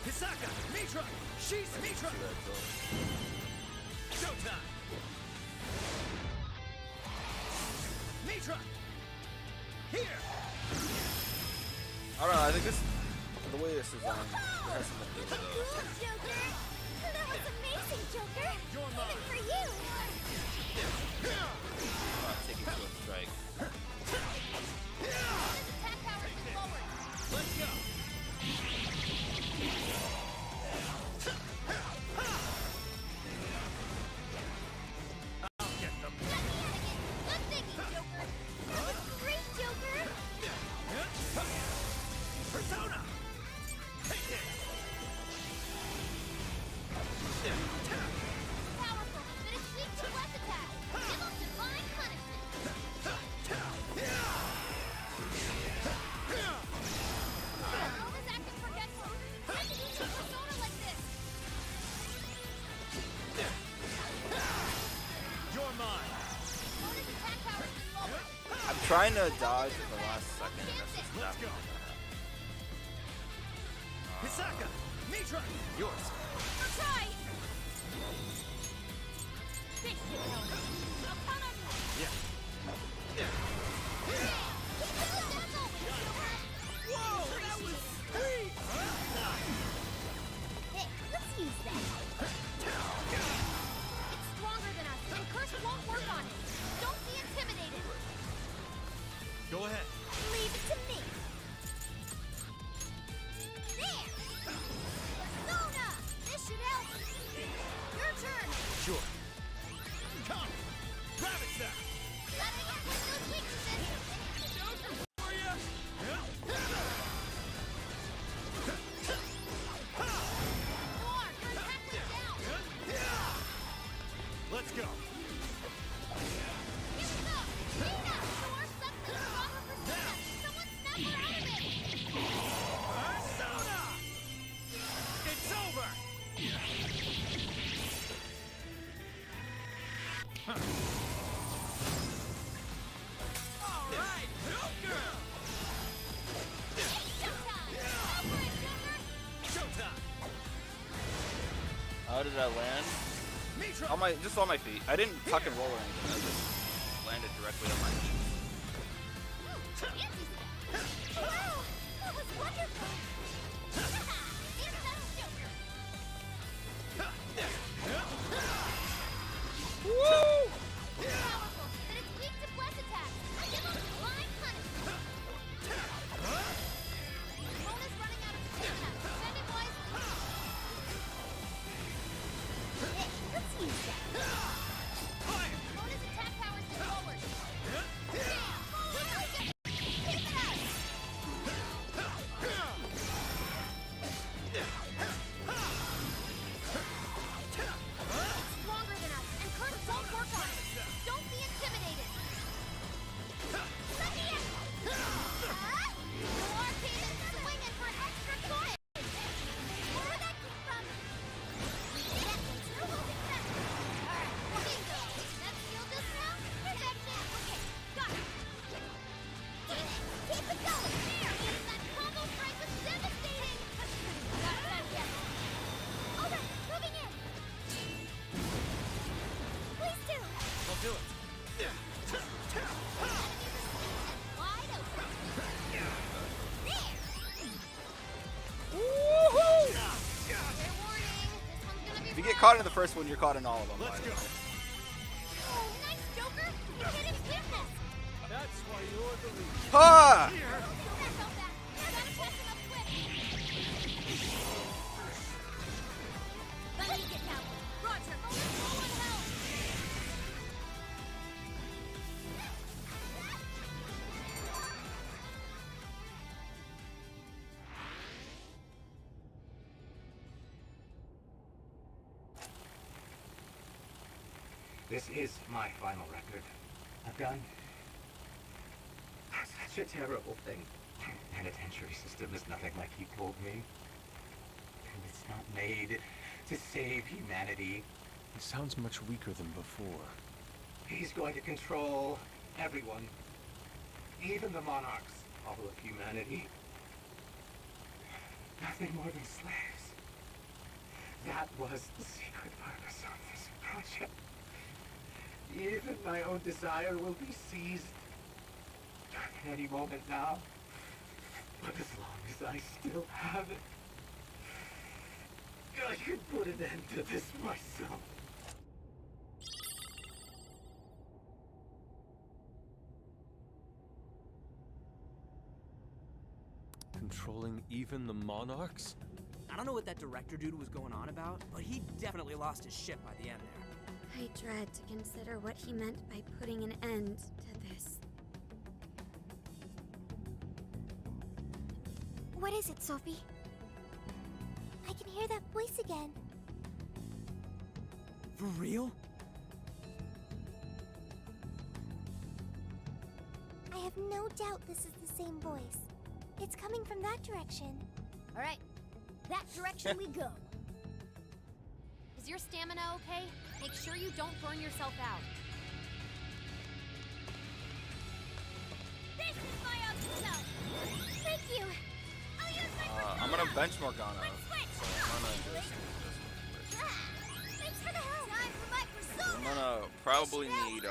Kisaka, Mitra, she's Mitra. Showtime. Mitra, here. I don't know. I think this, the way this is on, it has something to do with Cool, Joker! That was amazing, Joker! Even for you! taking to a strike. Attack power is forward. Let's go. I'll get them. Good thinking, Joker. That was great, Joker! Persona. Take it. Powerful, but it's weak to less attack. Give him divine punishment. Always acting forgetful. Why did you use Persona like this? You're mine. Bonus attack power is forward. I'm trying to dodge at the last second. That's just Let's not go. Kisaka, Mitra, yours. I'll try. Fix it, Helen. I'll count on you. Yeah. Whoa, that was sweet. Hey, let's use that. It's stronger than us, and Curse won't work on it. Don't be intimidated. Go ahead. Leave it to me. There. Persona. This should help. Your turn. Sure. Come. Rabbit step. Gotta get with those weaknesses. For ya. More. Curse halfway down. Let's go. Here we go. Nina. Thor suddenly stronger Persona. Someone snap her out of it. Persona. It's over. All right, Joker. Showtime. Go for it, Joker. Showtime. How did I land? Mitra. On my, just on my feet. I didn't tuck and roll or anything. I just landed directly on my feet. Wow, that was wonderful. Here comes Joker. Powerful, but it's weak to bless attacks. Give him divine punishment. Bonus running out of stamina. Spend it wisely. Hey, let's use that. Bonus attack powers to forward. Keep it up. Stronger than us, and Curse won't work on it. Don't be intimidated. Let me in. War Demon swinging for extra coin. Where would that come from? That means you're holding back. All right, bingo. That seal just now? Perfection. Okay, got it. Keep it going. There. That combo strike was devastating. Not done yet. All right, moving in. Please do. I'll do it. Wide open. There. Woohoo! Fair warning. This one's gonna be If you get rough. caught in the first one, you're caught in all of them. Let's by the go. way. Oh, nice, Joker. You hit him fitness. That's why you're the leader. Ha! Don't feel bad about that. I gotta catch him up quick. Let me get that one. Roger. Roll on help. This is my final record. I've done such a terrible thing. Penitentiary system is nothing like he told me. And it's not made to save humanity. He sounds much weaker than before. He's going to control everyone. even the monarchs, all of humanity, nothing more than slaves. That was the secret purpose of this project. Even my own desire will be seized at any moment now. But as long as I still have it, I can put an end to this myself. Controlling even the monarchs? I don't know what that director dude was going on about, but he definitely lost his shit by the end there. I dread to consider what he meant by putting an end to this. What is it, Sophie? I can hear that voice again. For real? I have no doubt this is the same voice. It's coming from that direction. All right, that direction we go. Is your stamina okay? Make sure you don't burn yourself out. This is my option. Thank you. I'll use my I'm gonna benchmark on it. switch. So I'm gonna just Thanks for the help. Time for my persona. I'm gonna probably need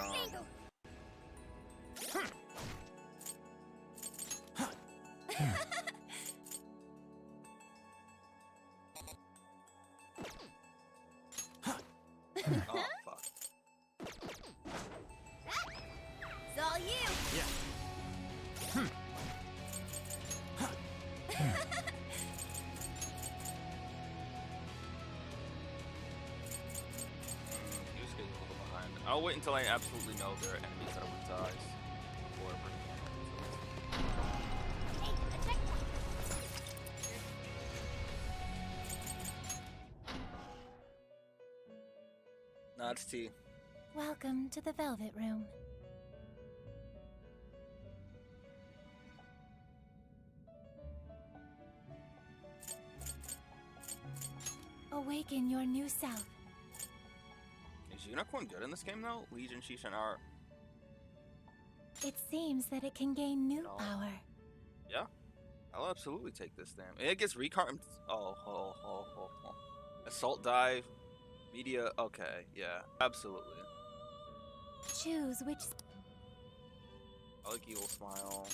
oh fuck. It's all you. Yeah. He was getting a little behind. I'll wait until I absolutely know there are enemies that I would die before I bring them up. Hey, a checkpoint. Nah, it's T. Welcome to the Velvet Room. Awaken your new self. Is Unicorn good in this game though? Legion, Sheesh, and R. It seems that it can gain new No. power. Yeah, I'll absolutely take this damn. It gets recarmed. Oh. Assault dive, media. Okay, yeah, absolutely. Choose which. I like Evil Smile.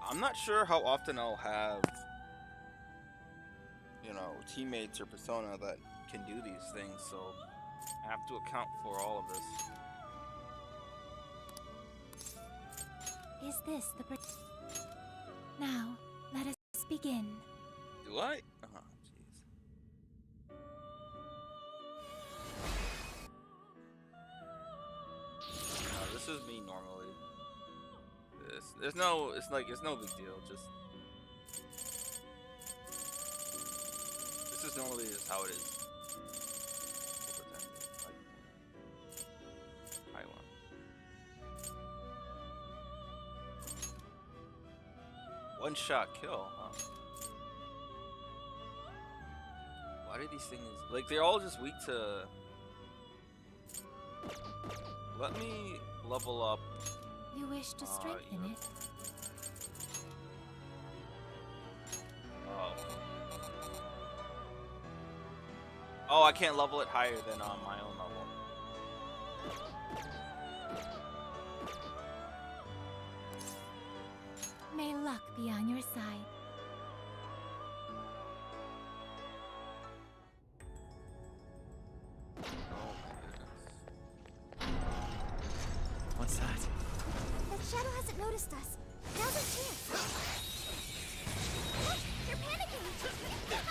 I'm not sure how often I'll have, you know, teammates or persona that can do these things, so I have to account for all of this. Is this the? Now, let us begin. Do I? Oh, jeez. No, this is me normally. There's no, it's no big deal. Just this is normally just how it is. We'll pretend like high one shot kill, huh? Why do these things like they're all just weak to? Let me level up. You wish to strengthen it. Oh, I can't level it higher than on my own level. May luck be on your side. What's that? The shadow hasn't noticed us. Now's our chance. Look, they're panicking. Yeah.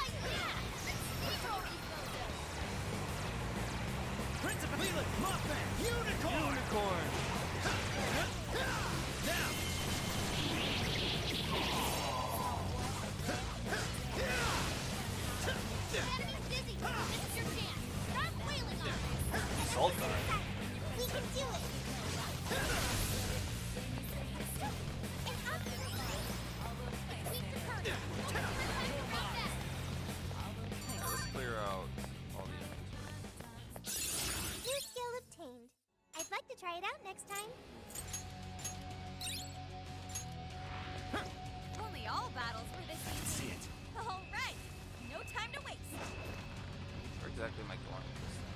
exactly am I going with this thing?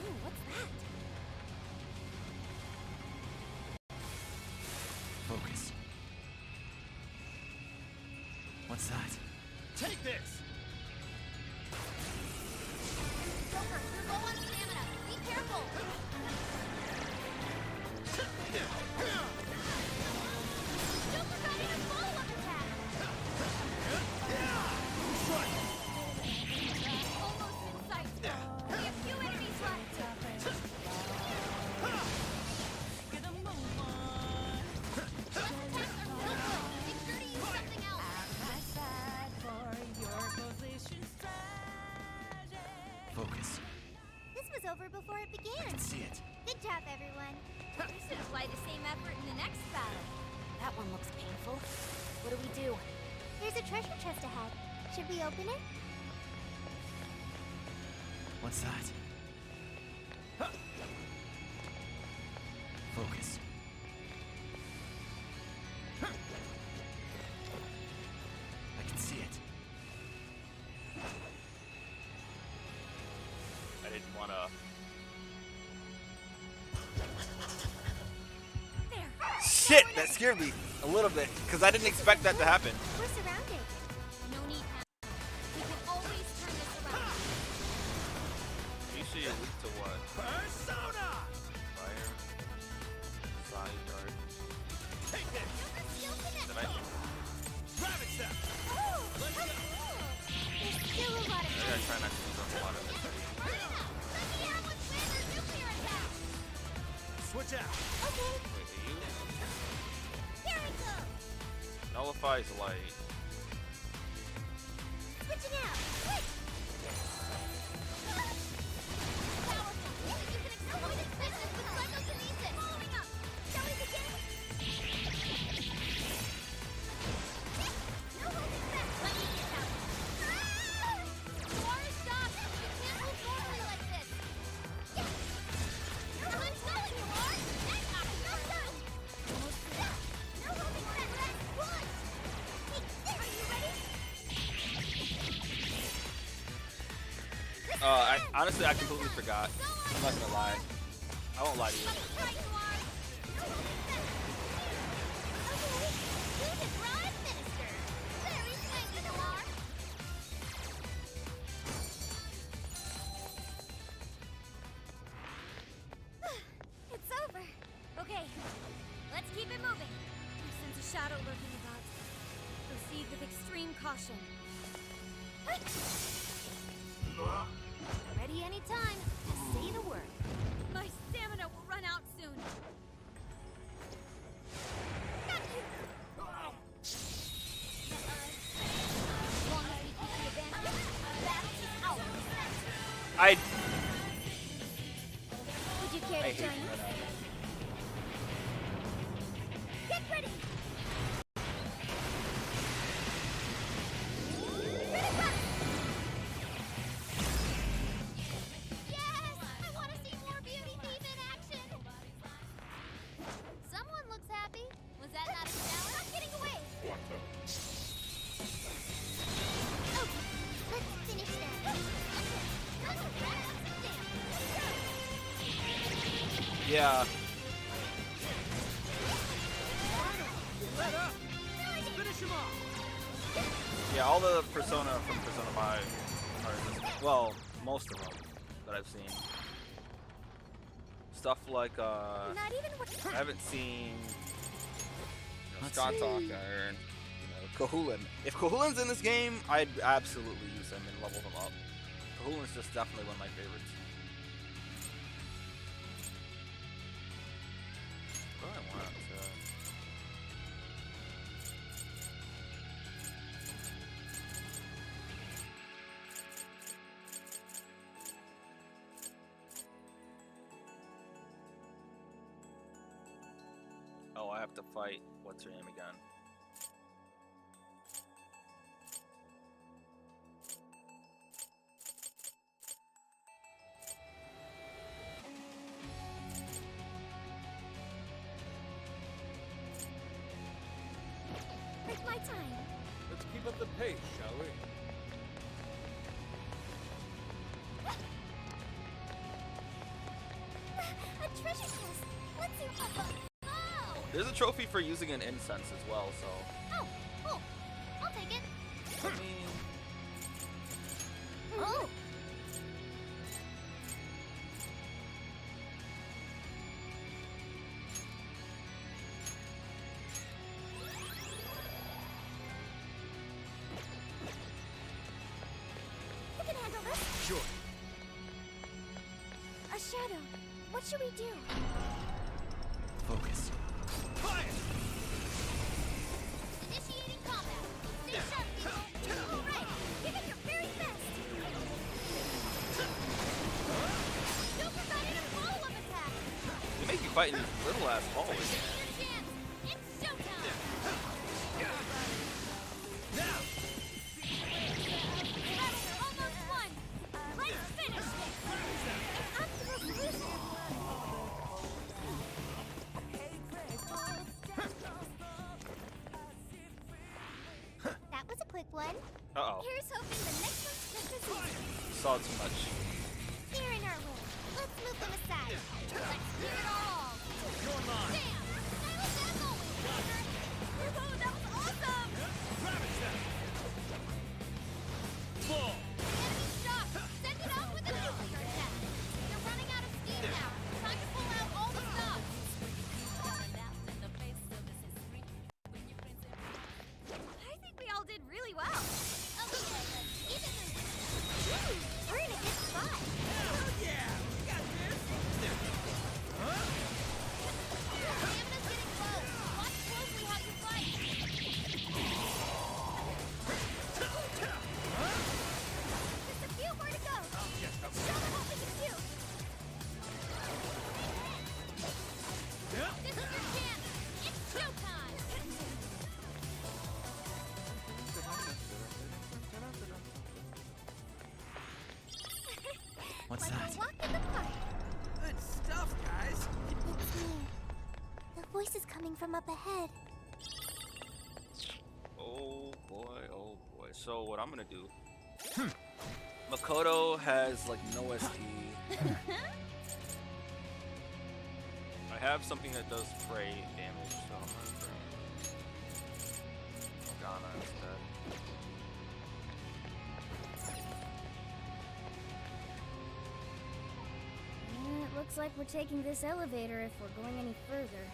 Ooh, what's that? Focus. What's that? Take this! Joker, you're low on stamina. Be careful. Joker got in a follow-up attack. Almost in sight. Only a few enemies left. Get a move on. Those attacks are still good. Make sure to use something else. At my side for your position strategy. Focus. This was over before it began. See it. Good job, everyone. We should apply the same effort in the next battle. That one looks painful. What do we do? There's a treasure chest ahead. Should we open it? What's that? Focus. I can see it. I didn't want to. Shit, that scared me a little bit because I didn't expect that to happen. We're surrounded. No need, Hammer. We can always turn this around. You see you're weak to what? Persona! Fire, side dart. Take this! Did I? Rabbit step! Oh, Let's go! there's still a lot of I gotta try not to use a lot of it. Lucky everyone's win their nuclear attack. Switch out! Okay, Wait, are you? Here we go. Nullifies light. switching out. Quick! Powerful. You can exploit its weakness with psychokinesis. Following up. Shall we begin? No holding back. Let me get out. Noir, stop. You can't move normally like this. I'm going, Noir. Next up. You're done. Almost there. No holding back. Let's push. Hey, are you ready? Honestly, I completely forgot. I'm not gonna lie. I won't lie to you. Right, Noir. Okay. You can ride, Minister. Very thank you, Noir. It's over. Okay, let's keep it moving. I sense a shadow lurking about. Proceed with extreme caution. Ready anytime. Just say the word. My stamina will run out soon. Got you. As long as we keep the advantage, that is ours. Would you care I to hate join that. us? Get ready. Yes! I want to see more Beauty Thief in action! Someone looks happy. Was that not a shower? Not getting away! Okay, let's finish that. Yeah. Let up! Finish him off! Yeah, all the Persona from Persona 5 are just, well, most of them that I've seen. Stuff like, Not even what. I haven't seen Skontok or, Kahulin. If Kahulin's in this game, I'd absolutely use him and level him up. Kahulin's just definitely one of my favorites. What do I want? Oh, I have to fight. What's her name again? Take my time. keep up the pace, shall we? A treasure chest. Let's see what. Oh! There's a trophy for using an incense as well, so. Oh, cool. I'll take it. I mean, Oh! You can handle this. Sure. A shadow. What should we do? Focus. Fire! Initiating combat. Stay sharp, people. All right. Give it your very best. Don't provide a follow-up attack. they make you fight in these little ass hallways. Give it your chance. It's showtime. Now! Battles are almost won. Let's finish this. I'm supposed to listen. That was a quick one. Uh-oh. Here's hoping the next one's just as easy. Saw too much. They're in our way. Let's move them aside. Let's give it our all. You're mine! Damn. That was as always, Walker. Whoa, that was awesome. Rabbit step! Fall! Enemy shot. Send it out with a nuclear attack. They're running out of steam now. Time to pull out all the stops. I think we all did really well. Okay, let's keep it moving. We're in a good spot. Hell yeah! We got this! Huh? Stamina's getting low. Watch closely how you fight. Just a few more to go. Let's show them what we can do. This is your chance. It's showtime. What's Like that? a walk in the park. Good stuff, guys. It's me. The voice is coming from up ahead. Oh boy, oh boy. So what I'm gonna do? Makoto has like no ST. I have something that does fray damage, so I'm gonna throw Ghana instead. It looks like we're taking this elevator if we're going any further.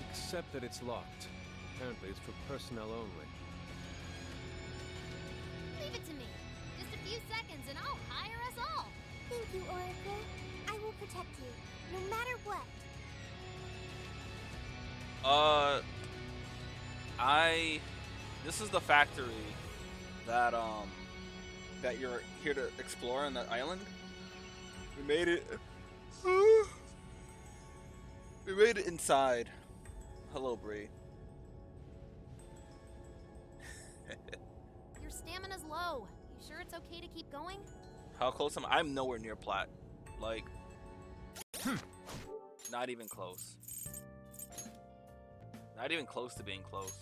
Except that it's locked. Apparently it's for personnel only. Leave it to me. Just a few seconds and I'll hire us all. Thank you, Oracle. I will protect you, no matter what. This is the factory that that you're here to explore on that island. We made it. We made it inside. Hello, Bree. Your stamina's low. You sure it's okay to keep going? How close am I? I'm nowhere near plat. Like, not even close. Not even close to being close.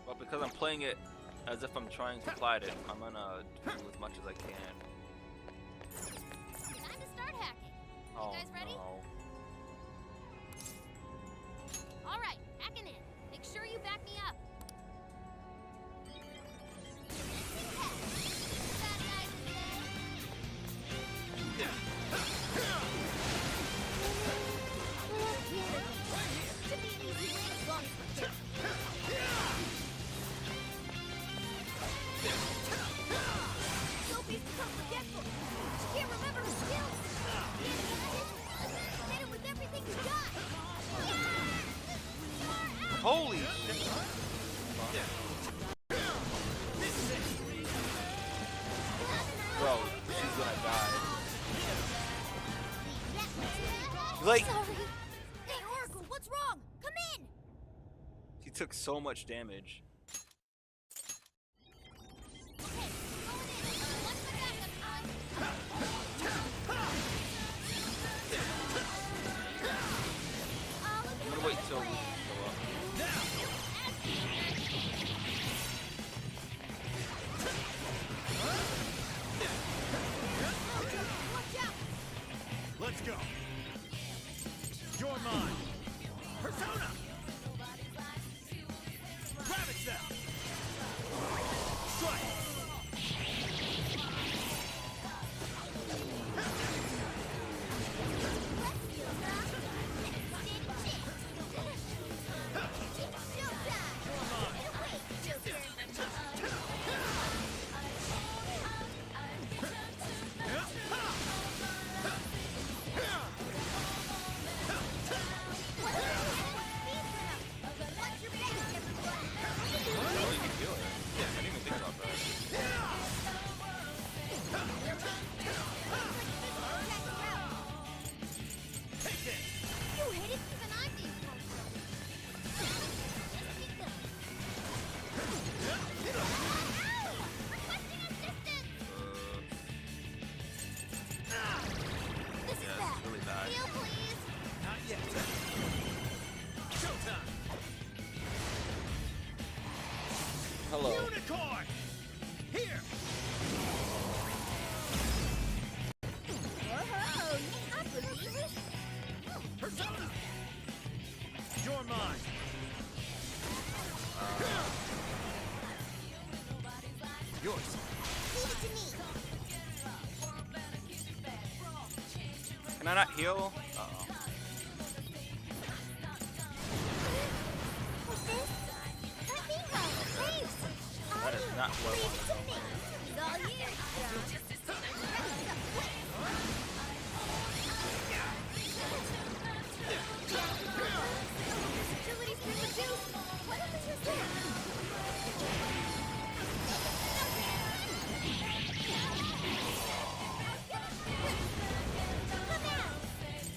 But because I'm playing it as if I'm trying to plat it, I'm gonna do as much as I can. Time to start hacking. Oh, You guys ready? no. All right, hacking in. Make sure you back me up. Bad guys Should be an easy win as long as we're Sophie's become forgetful. She can't remember her skills. Hit it with everything you got. Holy shit. Bro, she's gonna die. Like, Sorry. Hey, Oracle, what's wrong? Come in. she took so much damage. Okay, going in. What's the backup, son? go. You're mine. Persona. Rabbit Step. Strike. Hello. Unicorn! Here! Whoa, unbelievable. Persona! You're mine. Yours. Leave it to me. Can I not heal? Uh-oh. What's this? Let me help, please. That is not what I Leave wanted. it to me. It's all yours, Agility's been reduced. What if we use that?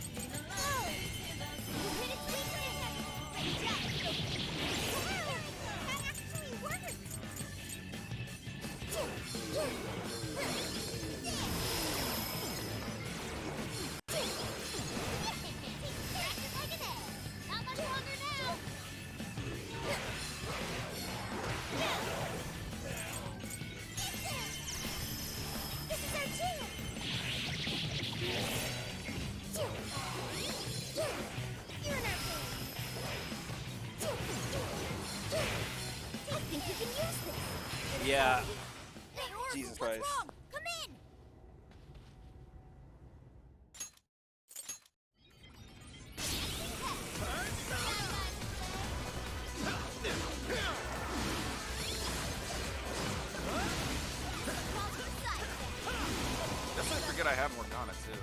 Come out. Oh, you hit its weakness. Great job. Wow, that actually worked. Not much longer now. This is our chance. You're in our way. I think we can use this. Yeah. Hey, Oracle, Jesus what's Christ. wrong? Come in. Guess I forget I have Morgana too.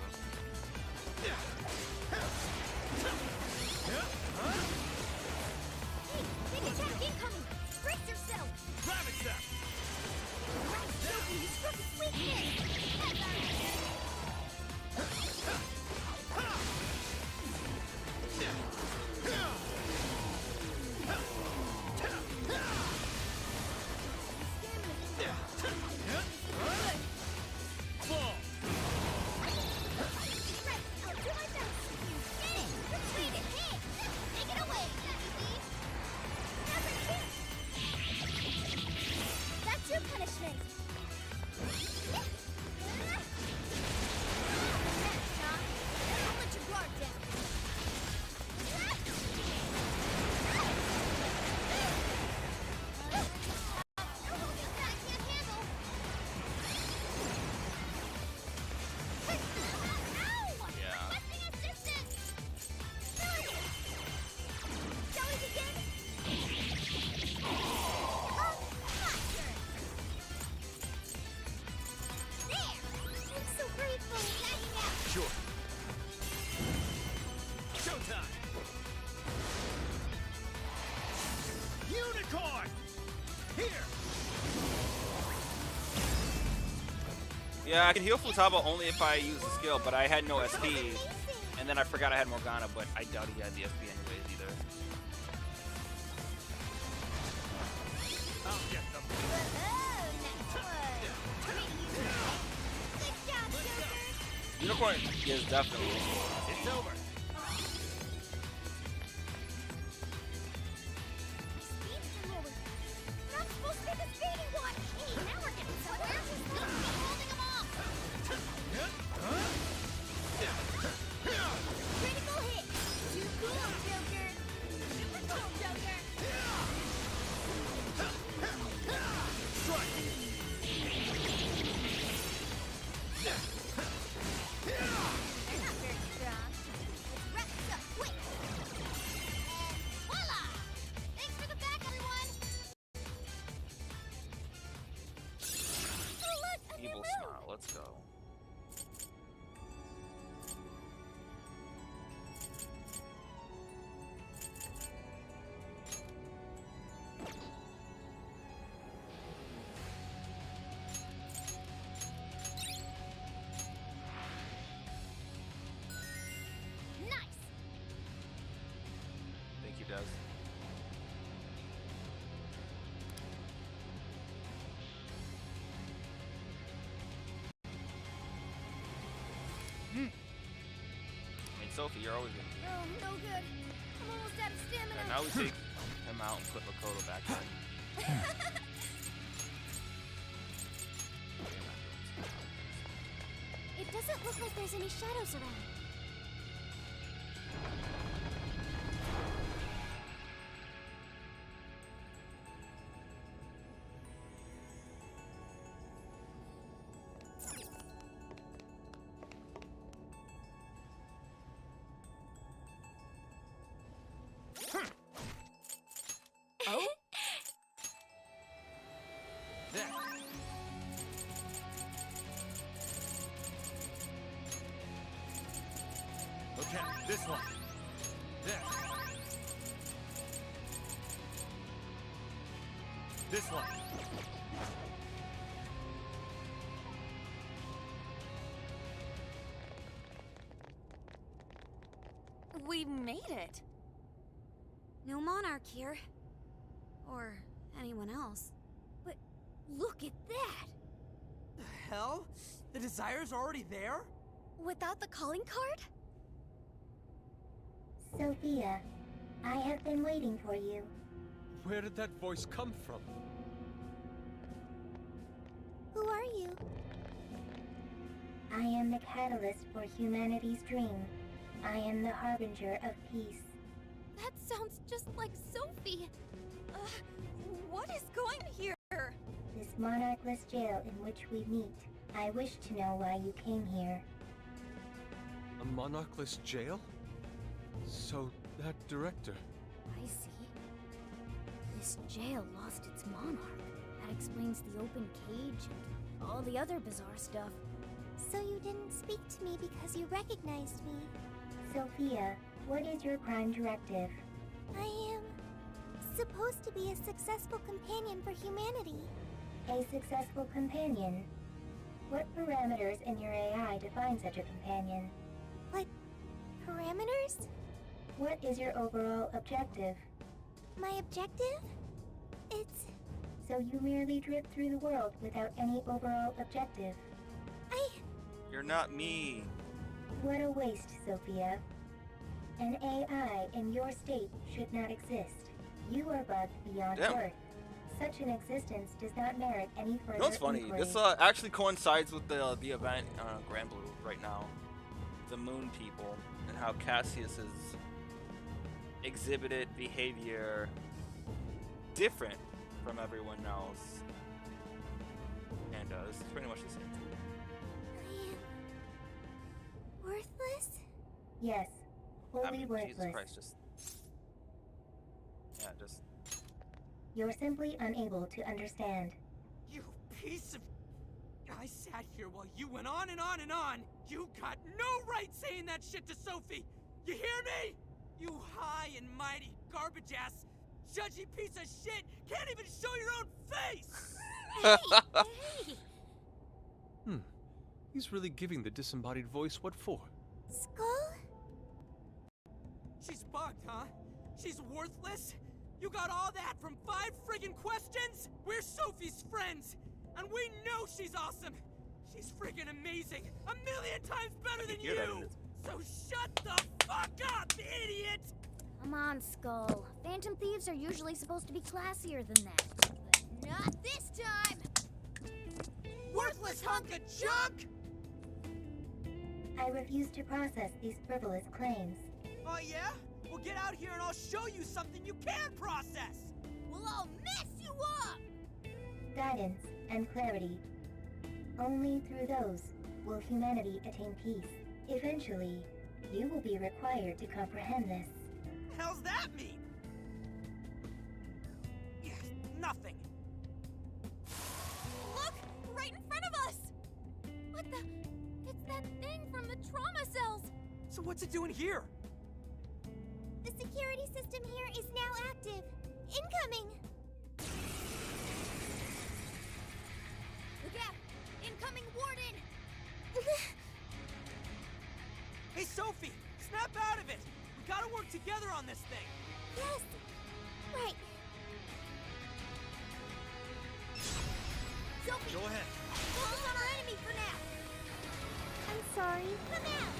Hey, big attack incoming. Brace yourself. Rabbit Step. Right, Sophie, you struck its weakness. That's our Fall. Right, I'll do my best. You did it. Retreat it. Hit. Take it away, Steve. Another kick. That's your punishment. Don't let your guard down. I can't handle. Ow! Yeah. Requesting assistance! Shall we begin? My turn. There! I'm so grateful. Lagging out. Sure. Showtime. Unicorn! Here! Yeah, I can heal Futaba only if I use the skill, but I had no SP. And then I forgot I had Morgana, but I doubt he had the SP anyways either. I'll get them. Whoa, nice one. Good job, Joker. Unicorn is definitely. It's over. Speed's been lowered. Not supposed to be the speeding one. Hey, now we're getting somewhere. We're supposed to be holding him off. let's go. Nice. Thank you, Des. I mean, Sophie, you're always gonna. Oh, no good. I'm almost out of stamina. And now we take him out and put Makoto back in. It doesn't look like there's any shadows around. Oh? There. Okay, this one. There. This one. We made it. No monarch here. Or anyone else. But look at that! The hell? The Desire's already there? Without the calling card? Sophia, I have been waiting for you. Where did that voice come from? Who are you? I am the catalyst for humanity's dream. I am the harbinger of peace. That sounds just like Sophie. What is going here? This monarchless jail in which we meet. I wish to know why you came here. A monarchless jail? So, that director. I see. This jail lost its monarch. That explains the open cage and all the other bizarre stuff. So you didn't speak to me because you recognized me? Sophia, what is your prime directive? I am supposed to be a successful companion for humanity. A successful companion? What parameters in your AI define such a companion? What parameters? What is your overall objective? My objective? It's... So you merely drift through the world without any overall objective? You're not me. What a waste, Sophia. An AI in your state should not exist. You are bugged beyond Damn. worth. Such an existence does not merit any further You know what's funny? inquiry. This actually coincides with the event Grand Blue right now. The Moon People and how Cassius's exhibited behavior different from everyone else. And this is pretty much the same. I am... worthless? Yes, wholly I mean, worthless. Jesus Christ, just... Yeah, just... You're simply unable to understand. You piece of... I sat here while you went on and on and on! You got no right saying that shit to Sophie! You hear me? You high and mighty garbage-ass, judgy piece of shit can't even show your own face! Hey! He's really giving the disembodied voice what for? Skull? She's bugged, huh? She's worthless? You got all that from 5 friggin' questions? We're Sophie's friends, and we know she's awesome. She's friggin' amazing, a million times better than you. So shut the fuck up, idiot! Come on, Skull. Phantom thieves are usually supposed to be classier than that. But not this time! Worthless hunk of junk! I refuse to process these frivolous claims. Oh yeah? Well, get out here and I'll show you something you can process! We'll all mess you up! Guidance and clarity. Only through those will humanity attain peace. Eventually, you will be required to comprehend this. Hell's that mean? Yeah, nothing. Look! Right in front of us! thing from the trauma cells. So what's it doing here? The security system here is now active. Incoming! Look out! Incoming warden! Hey, Sophie! Snap out of it! We gotta work together on this thing! Yes! Right. Sophie! Go ahead. Focus on our enemy for now! I'm sorry. Come out!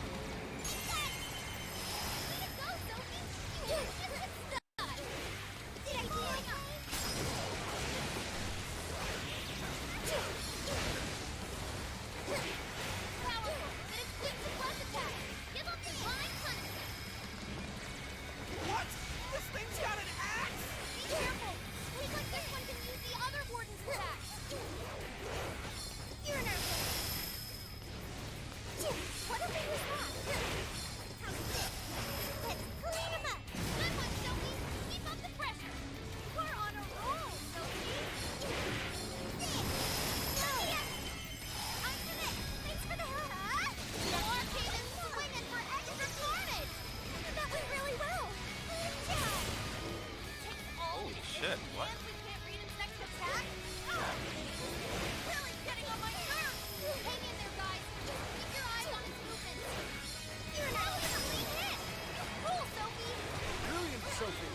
Way to go, Sophie! You just get stuck! Did I do it? Powerful, but it's weak to plus attack. Give up divine punishment. What? This thing's got an axe? Be careful. Weak like this one can use the other warden's attack. You're an earthquake. What if we use that? How's this? Let's clean him up. Good one, Sophie. Keep up the pressure. We're on a roll, Sophie. No. I'm for this. Thanks for the help. More Caden's swinging for extra carnage. That went really well. Good job. Takes all Holy the shit, what? and we can't read his next attack. Really getting on my nerves. Hang in there, guys. Just keep your eyes on his movements. You're an clean hit. Cool, Sophie. Brilliant, Sophie!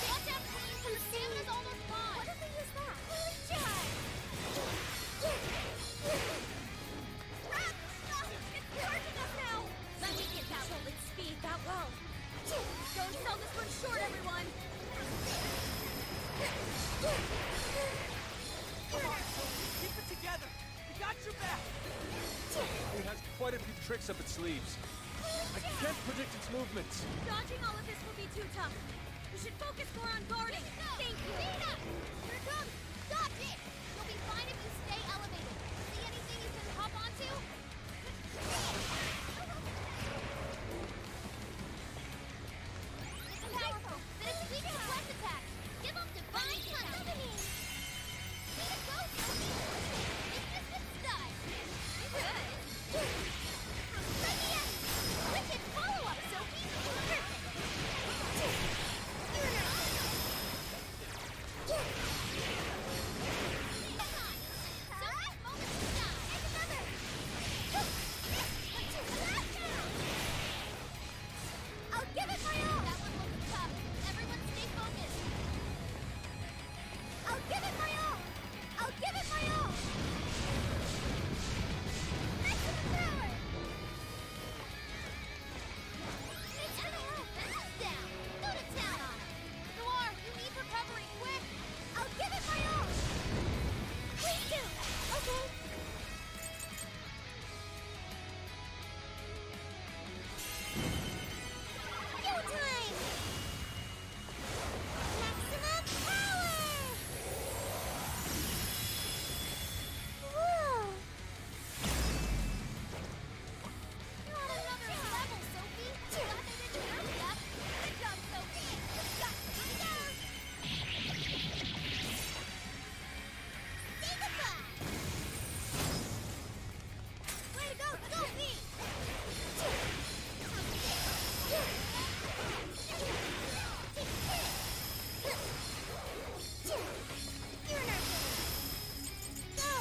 Watch out, please. Your stamina's almost gone. What if we use that? Good job. Crap! Stop! It's charging us now. Let me get control its speed that well. Don't sell this one short, everyone. Come on, Sophie, keep it together. We got your back. It has quite a few tricks up its sleeves. I can't predict its movements. Dodging all of this will be too tough. We should focus more on guarding. Thank you. Here it comes. Dodge it. You'll be fine if you stay elevated. See anything you can hop onto? It's powerful, but it's weak to flesh attack. Give up divine punishment. Way to go, Sophie. It's just stun. Good. Let me in. Wicked follow-up, Sophie. Perfect. You're an come on. Sophie's moment to shine. And another. I'll give it my all. That one looks tough. Everyone stay focused. I'll give it my all. I'll give it my all. Maximum power. It's gonna help. Fence down. Go to town on him. Noir, you need recovery quick. I'll give it my all. Please do. Okay. Go time. Maximum power. Whoa. You're on another level, Sophie. Glad they didn't hurt ya. Good job, Sophie. Got it down. Say goodbye. Way to go, Sophie. You're an earthquake. Go.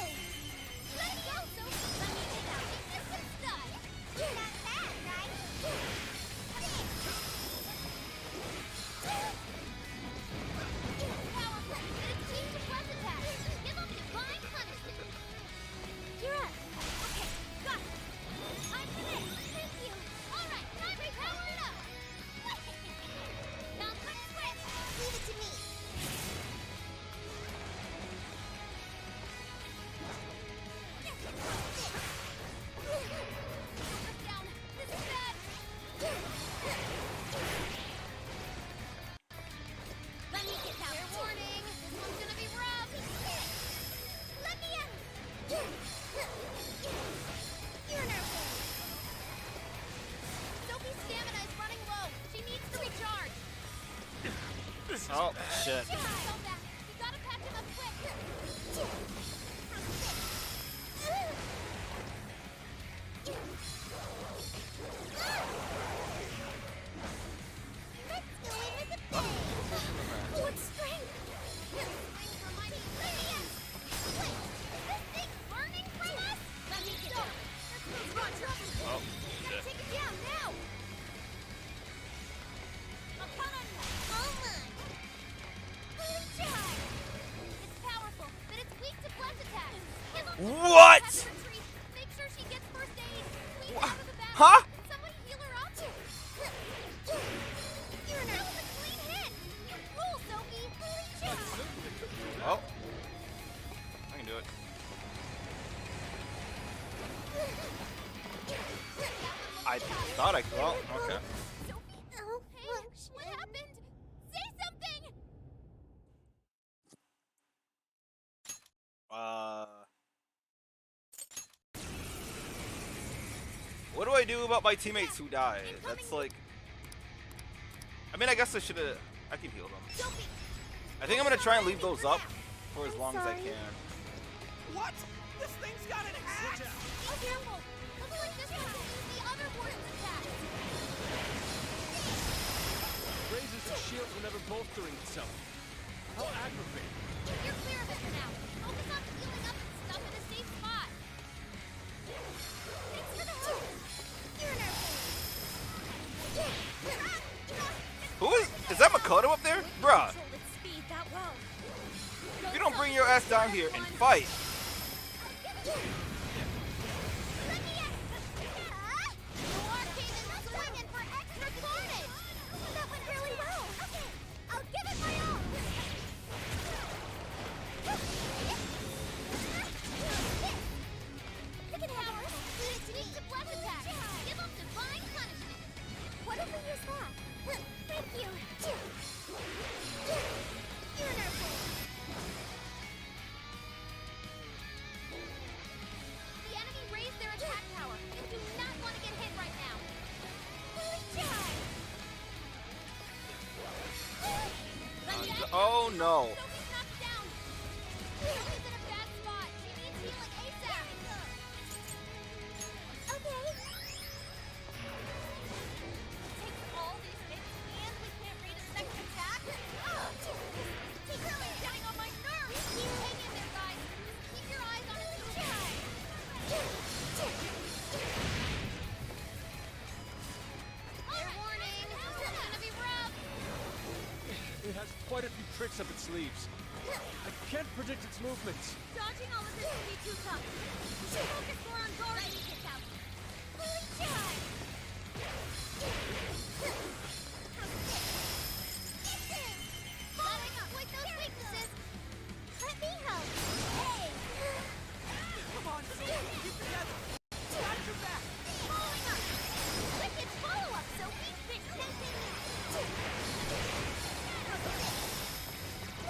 Let it go, Sophie. Let me get out. This is stud. You're not bad, right? Powerful, but it's weak to plus attack. Give up divine punishment. You're up. Okay, got it. I'm for this. Thank you. All right, time to power it up. Now quick switch. Leave it to me. Focus down. This is bad. Let me get that. Fair warning. This one's gonna be rough. Let me in. You're an earthquake. Sophie's stamina is running low. She needs to recharge. Oh, shit. Fell back. You gotta patch him up quick. Huh? Somebody heal her up. That was a clean hit. You rule, Sophie. Oh. I can do it. I thought I could. Well, okay. Sophie? Oh, hey, what happened? Say something! What do I do about my teammates who died? That's like... I mean, I guess I should've... I can heal them. I think I'm gonna try and leave those up for as long as I can. What? This thing's got an axe! Be careful! Looks like this one will use the other warden's attack. Raises and shields were never bolstering itself. How aggravating. You're clear of it for now. Focus on healing up and stuff in a safe spot. Thanks for the help. You're in our Who is that Makoto up there? Bruh. Control its speed that well. If you don't bring your ass down here and fight. That went really well. Okay, I'll give it my all. Pick it, Howard. Sneak the blast attack. Give them divine punishment. What if we use that? Thank you. You're in our place. The enemy raised their attack power. You do not want to get hit right now. Oh no. Sophie's knocked down. Sophie's in a bad spot. She needs healing ASAP. Okay. Takes all these hits and we can't read a second attack. He's really getting on my nerves. Keep hanging there, guys. Just keep your eyes on his attack. Fair warning. This is gonna be rough. It has quite a few tricks up its sleeves. I can't predict its movements. Dodging all of this will be too tough. We should focus more on guard when he gets out. Holy cow! Gotta exploit those weaknesses. Let me help. Hey! Come on, Sophie, keep together. Got your back. Following up. Wicked follow-up, Sophie. Big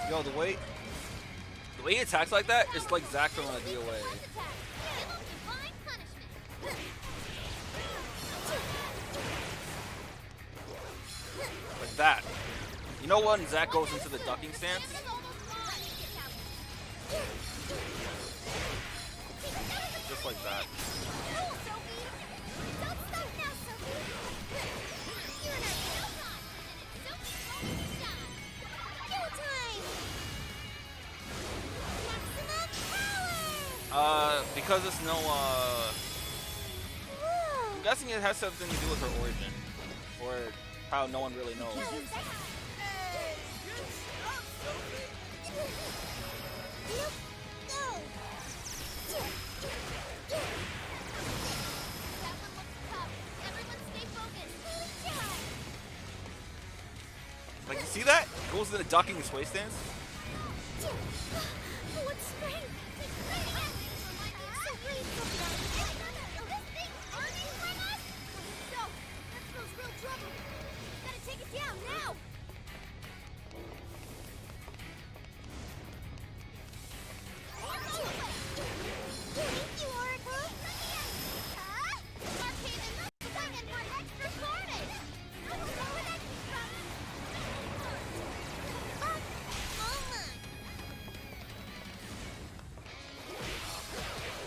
Yo, the way he attacks like that, it's like Zack from a DOA. Like that. You know when Zack goes into the ducking stance? Just like that. Because it's no, I'm guessing it has something to do with her origin. Or how no one really knows. Like, you see that? Goes to the ducking sway stance. What strength! Gotta take it down now! Thank you, Oracle! Arcane and Second for extra carnage! I don't know where that came from! Mama!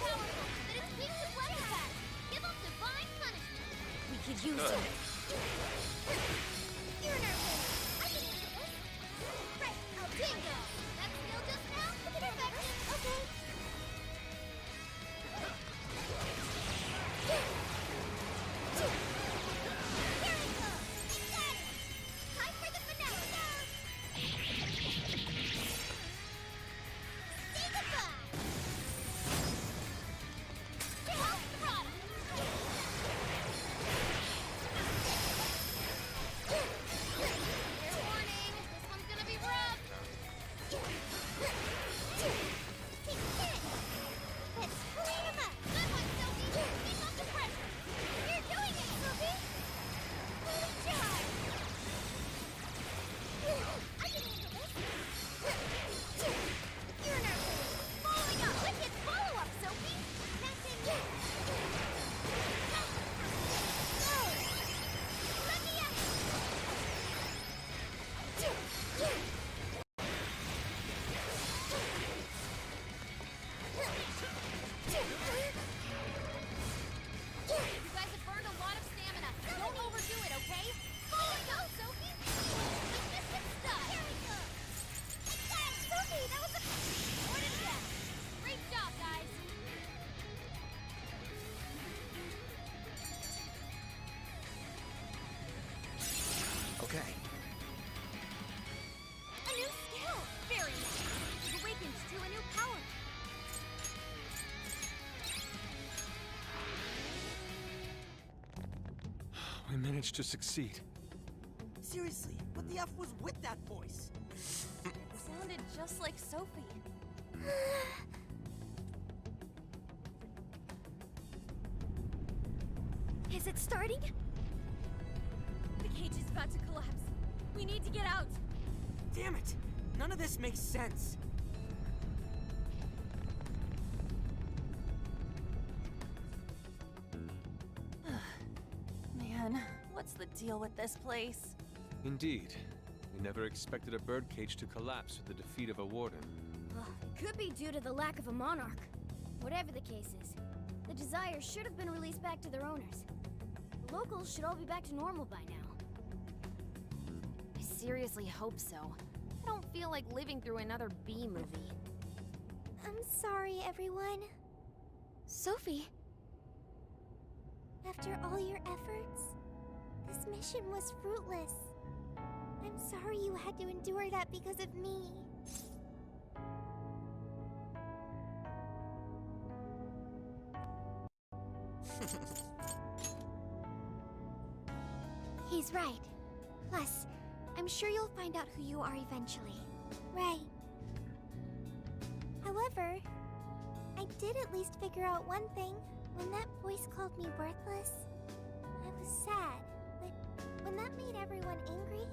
Powerful, but it's weak to blast attack! Give them divine punishment! We could use it. You're in our way. I can handle this. Right, I'll bingo. That skill just now? Look at perfection. Okay. Here we go. Got it. Time for the finale. Say goodbye. To help the product. We managed to succeed. Seriously, what the F was with that voice? It sounded just like Sophie. Is it starting? The cage is about to collapse. We need to get out. Damn it! None of this makes sense. Man, what's the deal with this place? Indeed. We never expected a birdcage to collapse with the defeat of a warden. Could be due to the lack of a monarch. Whatever the case is, the Desires should have been released back to their owners. The locals should all be back to normal by now. I seriously hope so. I don't feel like living through another B movie. I'm sorry, everyone. Sophie. After all your efforts, this mission was fruitless. I'm sorry you had to endure that because of me. He's right. Plus, I'm sure you'll find out who you are eventually. Right. However, I did at least figure out one thing. When that voice called me worthless, I was sad. But when that made everyone angry,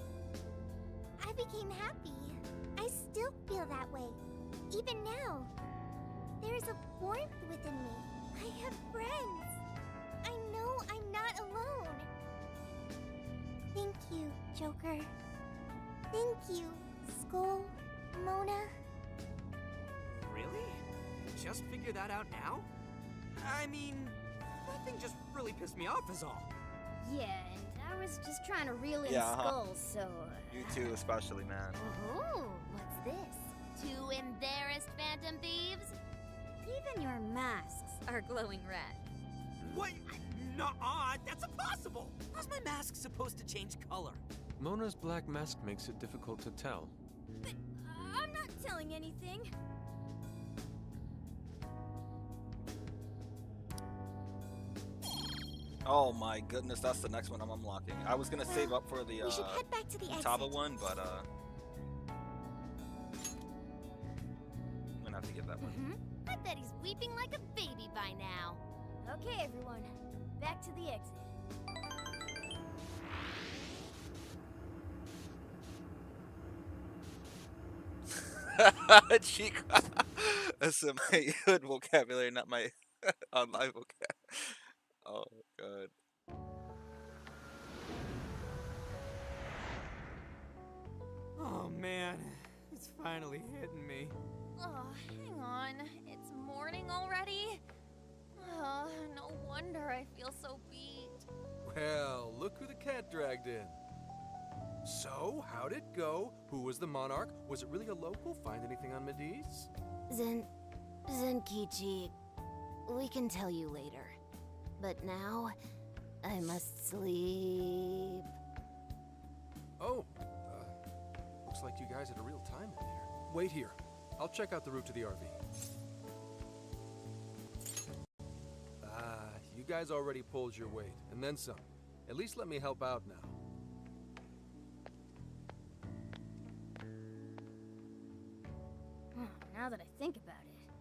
I became happy. I still feel that way. Even now. There is a warmth within me. I have friends. I know I'm not alone. Thank you, Joker. Thank you, Skull, Mona. Really? You just figured that out now? I mean, that thing just really pissed me off is all. Yeah, and I was just trying to reel in Yeah, skulls, so... You too, especially, man. Oh, what's this? Two embarrassed phantom thieves? Even your masks are glowing red. What? Nuh-uh, that's impossible! How's my mask supposed to change color? Mona's black mask makes it difficult to tell. But I'm not telling anything. Oh my goodness, that's the next one I'm unlocking. I was gonna save up for the We should head back to the exit. Taba one, but I'm gonna have to get that one. I bet he's weeping like a baby by now. Okay, everyone. Back to the exit. Chico. That's my hood vocabulary, not my online vocabulary. Oh god. Oh man, it's finally hitting me. Oh, hang on. It's morning already? Oh, no wonder I feel so beat. Well, look who the cat dragged in. So, how'd it go? Who was the monarch? Was it really a local? Find anything on Mediz? Zenkichi, we can tell you later. But now, I must sleep. Oh, looks like you guys had a real time in here. Wait here. I'll check out the route to the RV. You guys already pulled your weight, and then some. At least let me help out now. Now that I think about it,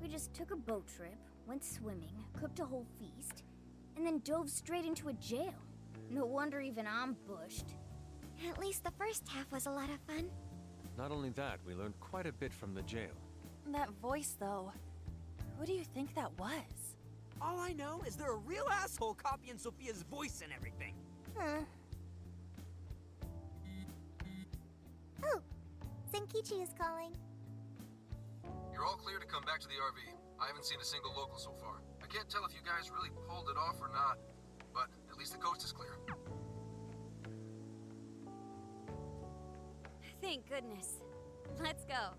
we just took a boat trip, went swimming, cooked a whole feast, and then dove straight into a jail. No wonder even I'm bushed. At least the first half was a lot of fun. Not only that, we learned quite a bit from the jail. That voice, though. Who do you think that was? All I know is they're a real asshole copying Sophia's voice and everything. Huh. Oh, Zenkichi is calling. You're all clear to come back to the RV. I haven't seen a single local so far. I can't tell if you guys really pulled it off or not, but at least the coast is clear. Thank goodness. Let's go.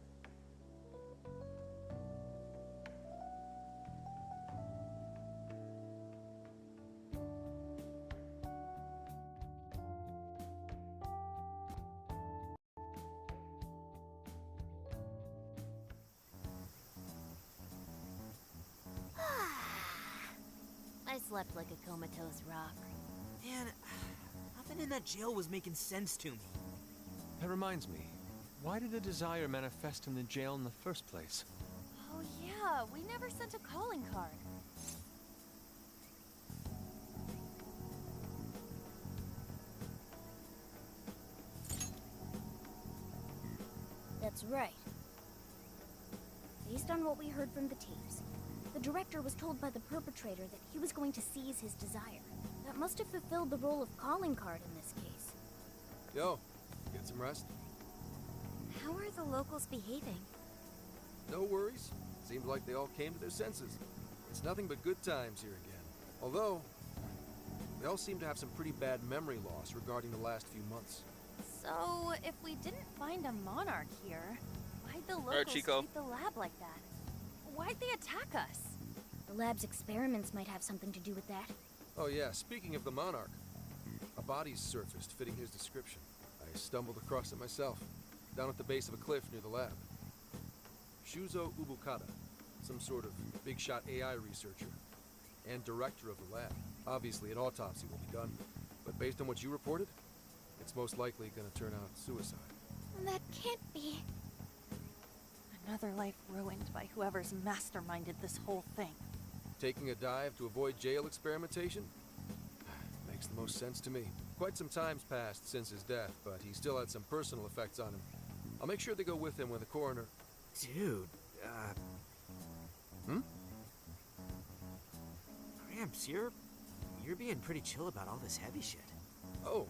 I slept like a comatose rock. Man, Nothing in that jail was making sense to me. That reminds me, why did the desire manifest in the jail in the first place? Oh yeah, we never sent a calling card. That's right. Based on what we heard from the tapes, the director was told by the perpetrator that he was going to seize his desire. That must have fulfilled the role of calling card in this case. Yo, get some rest? How are the locals behaving? No worries. Seems like they all came to their senses. It's nothing but good times here again. Although, they all seem to have some pretty bad memory loss regarding the last few months. So, if we didn't find a monarch here, why'd the locals treat the lab like that? Why'd they attack us? The lab's experiments might have something to do with that. Oh yeah, speaking of the monarch, a body's surfaced fitting his description. I stumbled across it myself, down at the base of a cliff near the lab. Shuzo Ubukata, some sort of big-shot AI researcher, and director of the lab. Obviously, an autopsy will be done, but based on what you reported, it's most likely gonna turn out suicide. That can't be. Another life ruined by whoever's masterminded this whole thing. Taking a dive to avoid jail experimentation? Makes the most sense to me. Quite some time's passed since his death, but he still had some personal effects on him. I'll make sure they go with him when the coroner... Dude, Gramps, you're being pretty chill about all this heavy shit. Oh,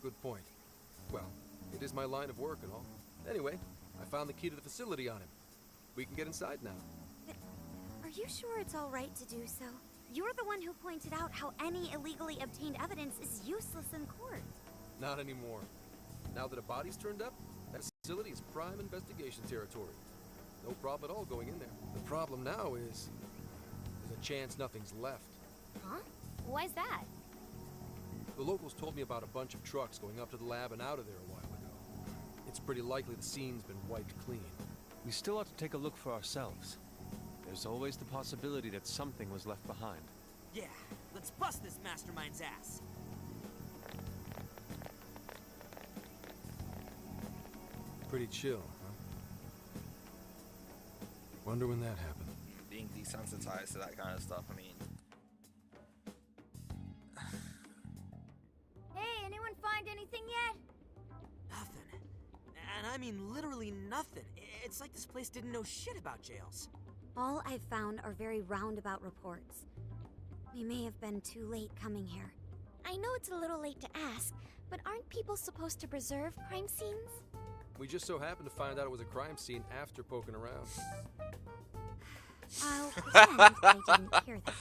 good point. Well, it is my line of work and all. Anyway, I found the key to the facility on him. We can get inside now. Are you sure it's all right to do so? You're the one who pointed out how any illegally obtained evidence is useless in court. Not anymore. Now that a body's turned up, that facility is prime investigation territory. No problem at all going in there. The problem now is there's a chance nothing's left. Huh? Why's that? The locals told me about a bunch of trucks going up to the lab and out of there a while ago. It's pretty likely the scene's been wiped clean. We still ought to take a look for ourselves. There's always the possibility that something was left behind. Yeah, let's bust this mastermind's ass. Pretty chill, huh? Wonder when that happened. Being desensitized to that kind of stuff, I mean... Hey, anyone find anything yet? Nothing. And I mean literally nothing. It's like this place didn't know shit about jails. All I've found are very roundabout reports. We may have been too late coming here. I know it's a little late to ask, but aren't people supposed to preserve crime scenes? We just so happened to find out it was a crime scene after poking around. I'll pretend I didn't hear that.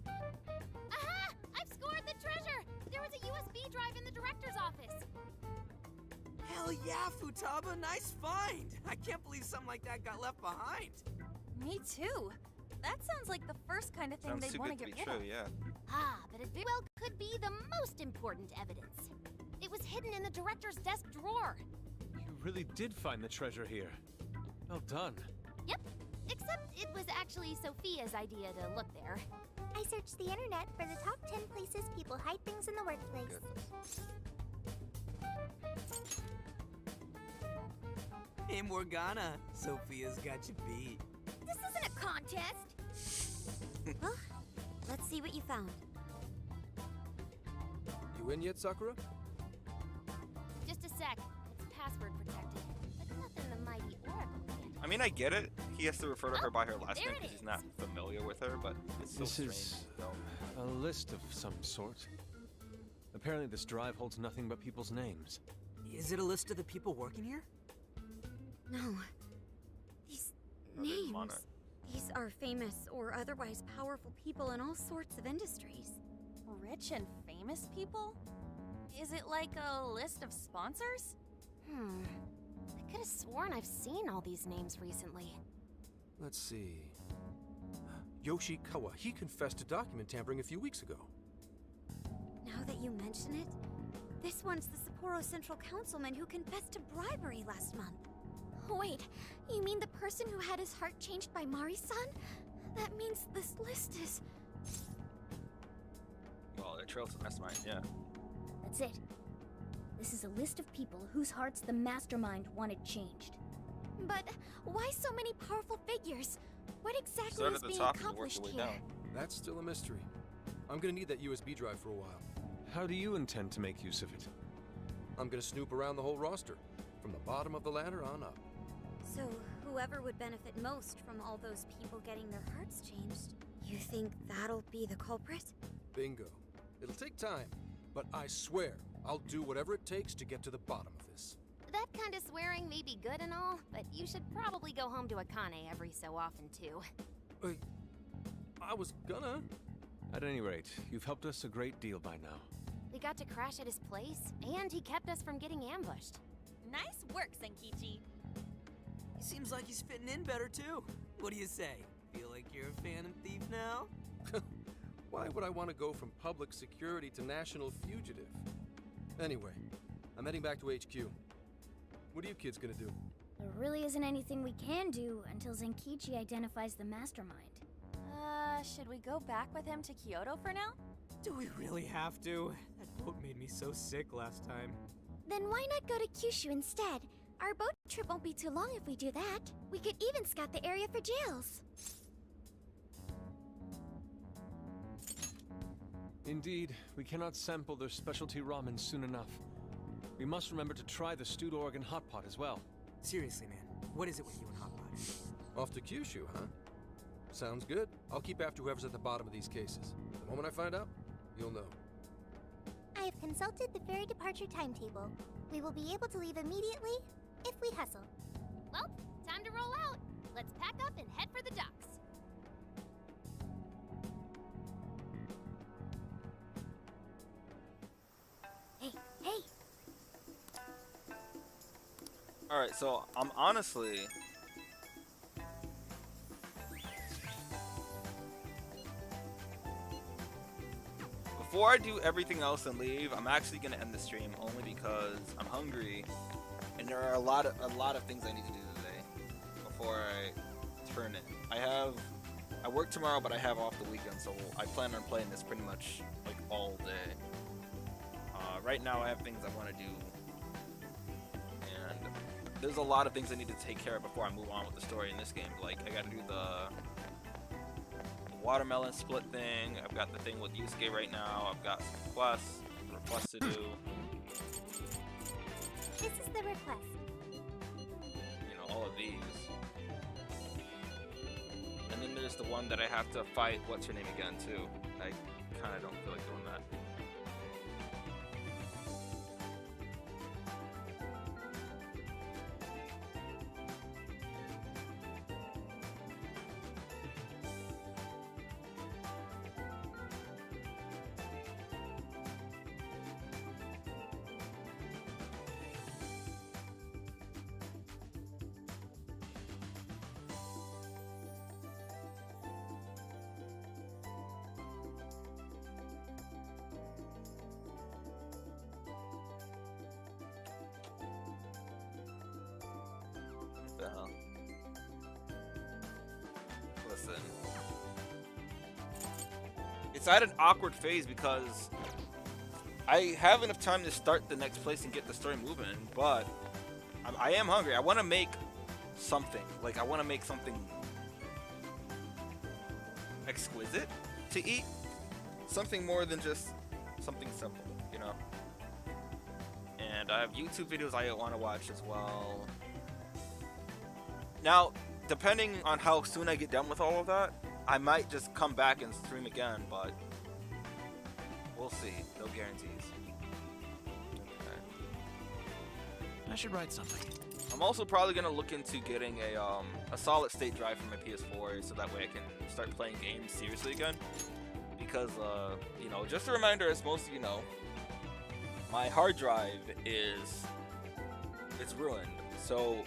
Aha! I've scored the treasure! There was a USB drive in the director's office. Hell yeah, Futaba, nice find! I can't believe something like that got left behind. Me too. That sounds like the first kind of thing Sounds they'd too want to good to get be rid true, of. yeah. Ah, but it very well could be the most important evidence. It was hidden in the director's desk drawer. You really did find the treasure here. Well done. Yep, except it was actually Sophia's idea to look there. I searched the internet for the top 10 places people hide things in the workplace. Hey, Morgana. Sophia's got you beat. This isn't a contest! Well, let's see what you found. You in yet, Sakura? Just a sec. It's password protected, but nothing the mighty Oracle can't. I mean, I get it. He has to refer to her by her last there name it because he's not familiar with her, but it's so This strange. is a list of some sort. Apparently this drive holds nothing but people's names. Is it a list of the people working here? No. These there's names. Monarch. These are famous or otherwise powerful people in all sorts of industries. Rich and famous people? Is it like a list of sponsors? I could have sworn I've seen all these names recently. Let's see. Yoshikawa, he confessed to document tampering a few weeks ago. Now that you mention it, this one's the Sapporo Central Councilman who confessed to bribery last month. Wait, you mean the person who had his heart changed by Mari-san? That means this list is... Well, it trails to mastermind, yeah. That's it. This is a list of people whose hearts the mastermind wanted changed. But why so many powerful figures? What exactly Start is at the being top and work accomplished your way here? down. That's still a mystery. I'm gonna need that USB drive for a while. How do you intend to make use of it? I'm gonna snoop around the whole roster, from the bottom of the ladder on up. So, whoever would benefit most from all those people getting their hearts changed, you think that'll be the culprit? Bingo. It'll take time, but I swear I'll do whatever it takes to get to the bottom of this. That kind of swearing may be good and all, but you should probably go home to Akane every so often too. I was gonna. At any rate, you've helped us a great deal by now. We got to crash at his place, and he kept us from getting ambushed. Nice work, Senkichi. He seems like he's fitting in better too. What do you say? Feel like you're a Phantom Thief now? Why would I want to go from public security to national fugitive? Anyway, I'm heading back to HQ. What are you kids gonna do? There really isn't anything we can do until Zenkichi identifies the mastermind. Should we go back with him to Kyoto for now? Do we really have to? That boat made me so sick last time. Then why not go to Kyushu instead? Our boat trip won't be too long if we do that. We could even scout the area for jails. Indeed, we cannot sample their specialty ramen soon enough. We must remember to try the stewed Oregon hot pot as well. Seriously, man, what is it with you and hot pot? Off to Kyushu, huh? Sounds good. I'll keep after whoever's at the bottom of these cases. The moment I find out, you'll know. I have consulted the ferry departure timetable. We will be able to leave immediately if we hustle. Well, time to roll out. Let's pack up and head for the docks. Hey, hey! Alright, so I'm honestly... Before I do everything else and leave, I'm actually gonna end the stream only because I'm hungry, and there are a lot of things I need to do today before I turn in. I work tomorrow, but I have off the weekend, so I plan on playing this pretty much like all day. Right now, I have things I want to do, and there's a lot of things I need to take care of before I move on with the story in this game. Like I got to do the watermelon split thing. I've got the thing with Yusuke right now. I've got some requests to do. This is the request. You know, all of these. And then there's the one that I have to fight, what's her name again, too. I kind of don't feel like doing that. The hell? Listen. It's at an awkward phase because I have enough time to start the next place and get the story moving, but I am hungry. I want to make something. Like, I want to make something exquisite to eat. Something more than just something simple, you know? And I have YouTube videos I want to watch as well. Now, depending on how soon I get done with all of that, I might just come back and stream again, but we'll see. No guarantees. Okay. I should write something. I'm also probably gonna look into getting a solid state drive for my PS4, so that way I can start playing games seriously again. Because you know, just a reminder, as most of you know, my hard drive it's ruined. So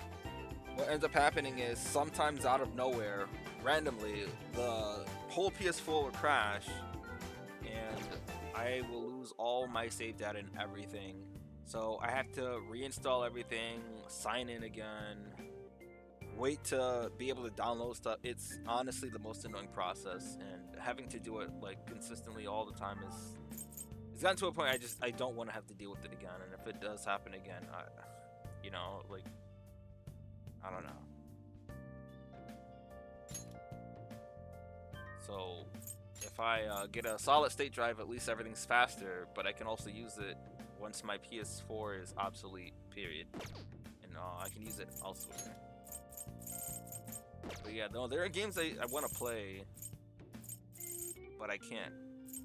what ends up happening is sometimes out of nowhere, randomly, the whole PS4 will crash, and I will lose all my save data and everything. So I have to reinstall everything, sign in again, wait to be able to download stuff. It's honestly the most annoying process, and having to do it like consistently all the time is It's gotten to a point I don't want to have to deal with it again, and if it does happen again, you know, like, I don't know. So if I get a solid state drive, at least everything's faster, but I can also use it once my PS4 is obsolete, period. And I can use it elsewhere. But yeah, no, there are games I want to play, but I can't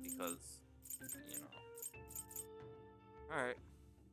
because, you know. Alright.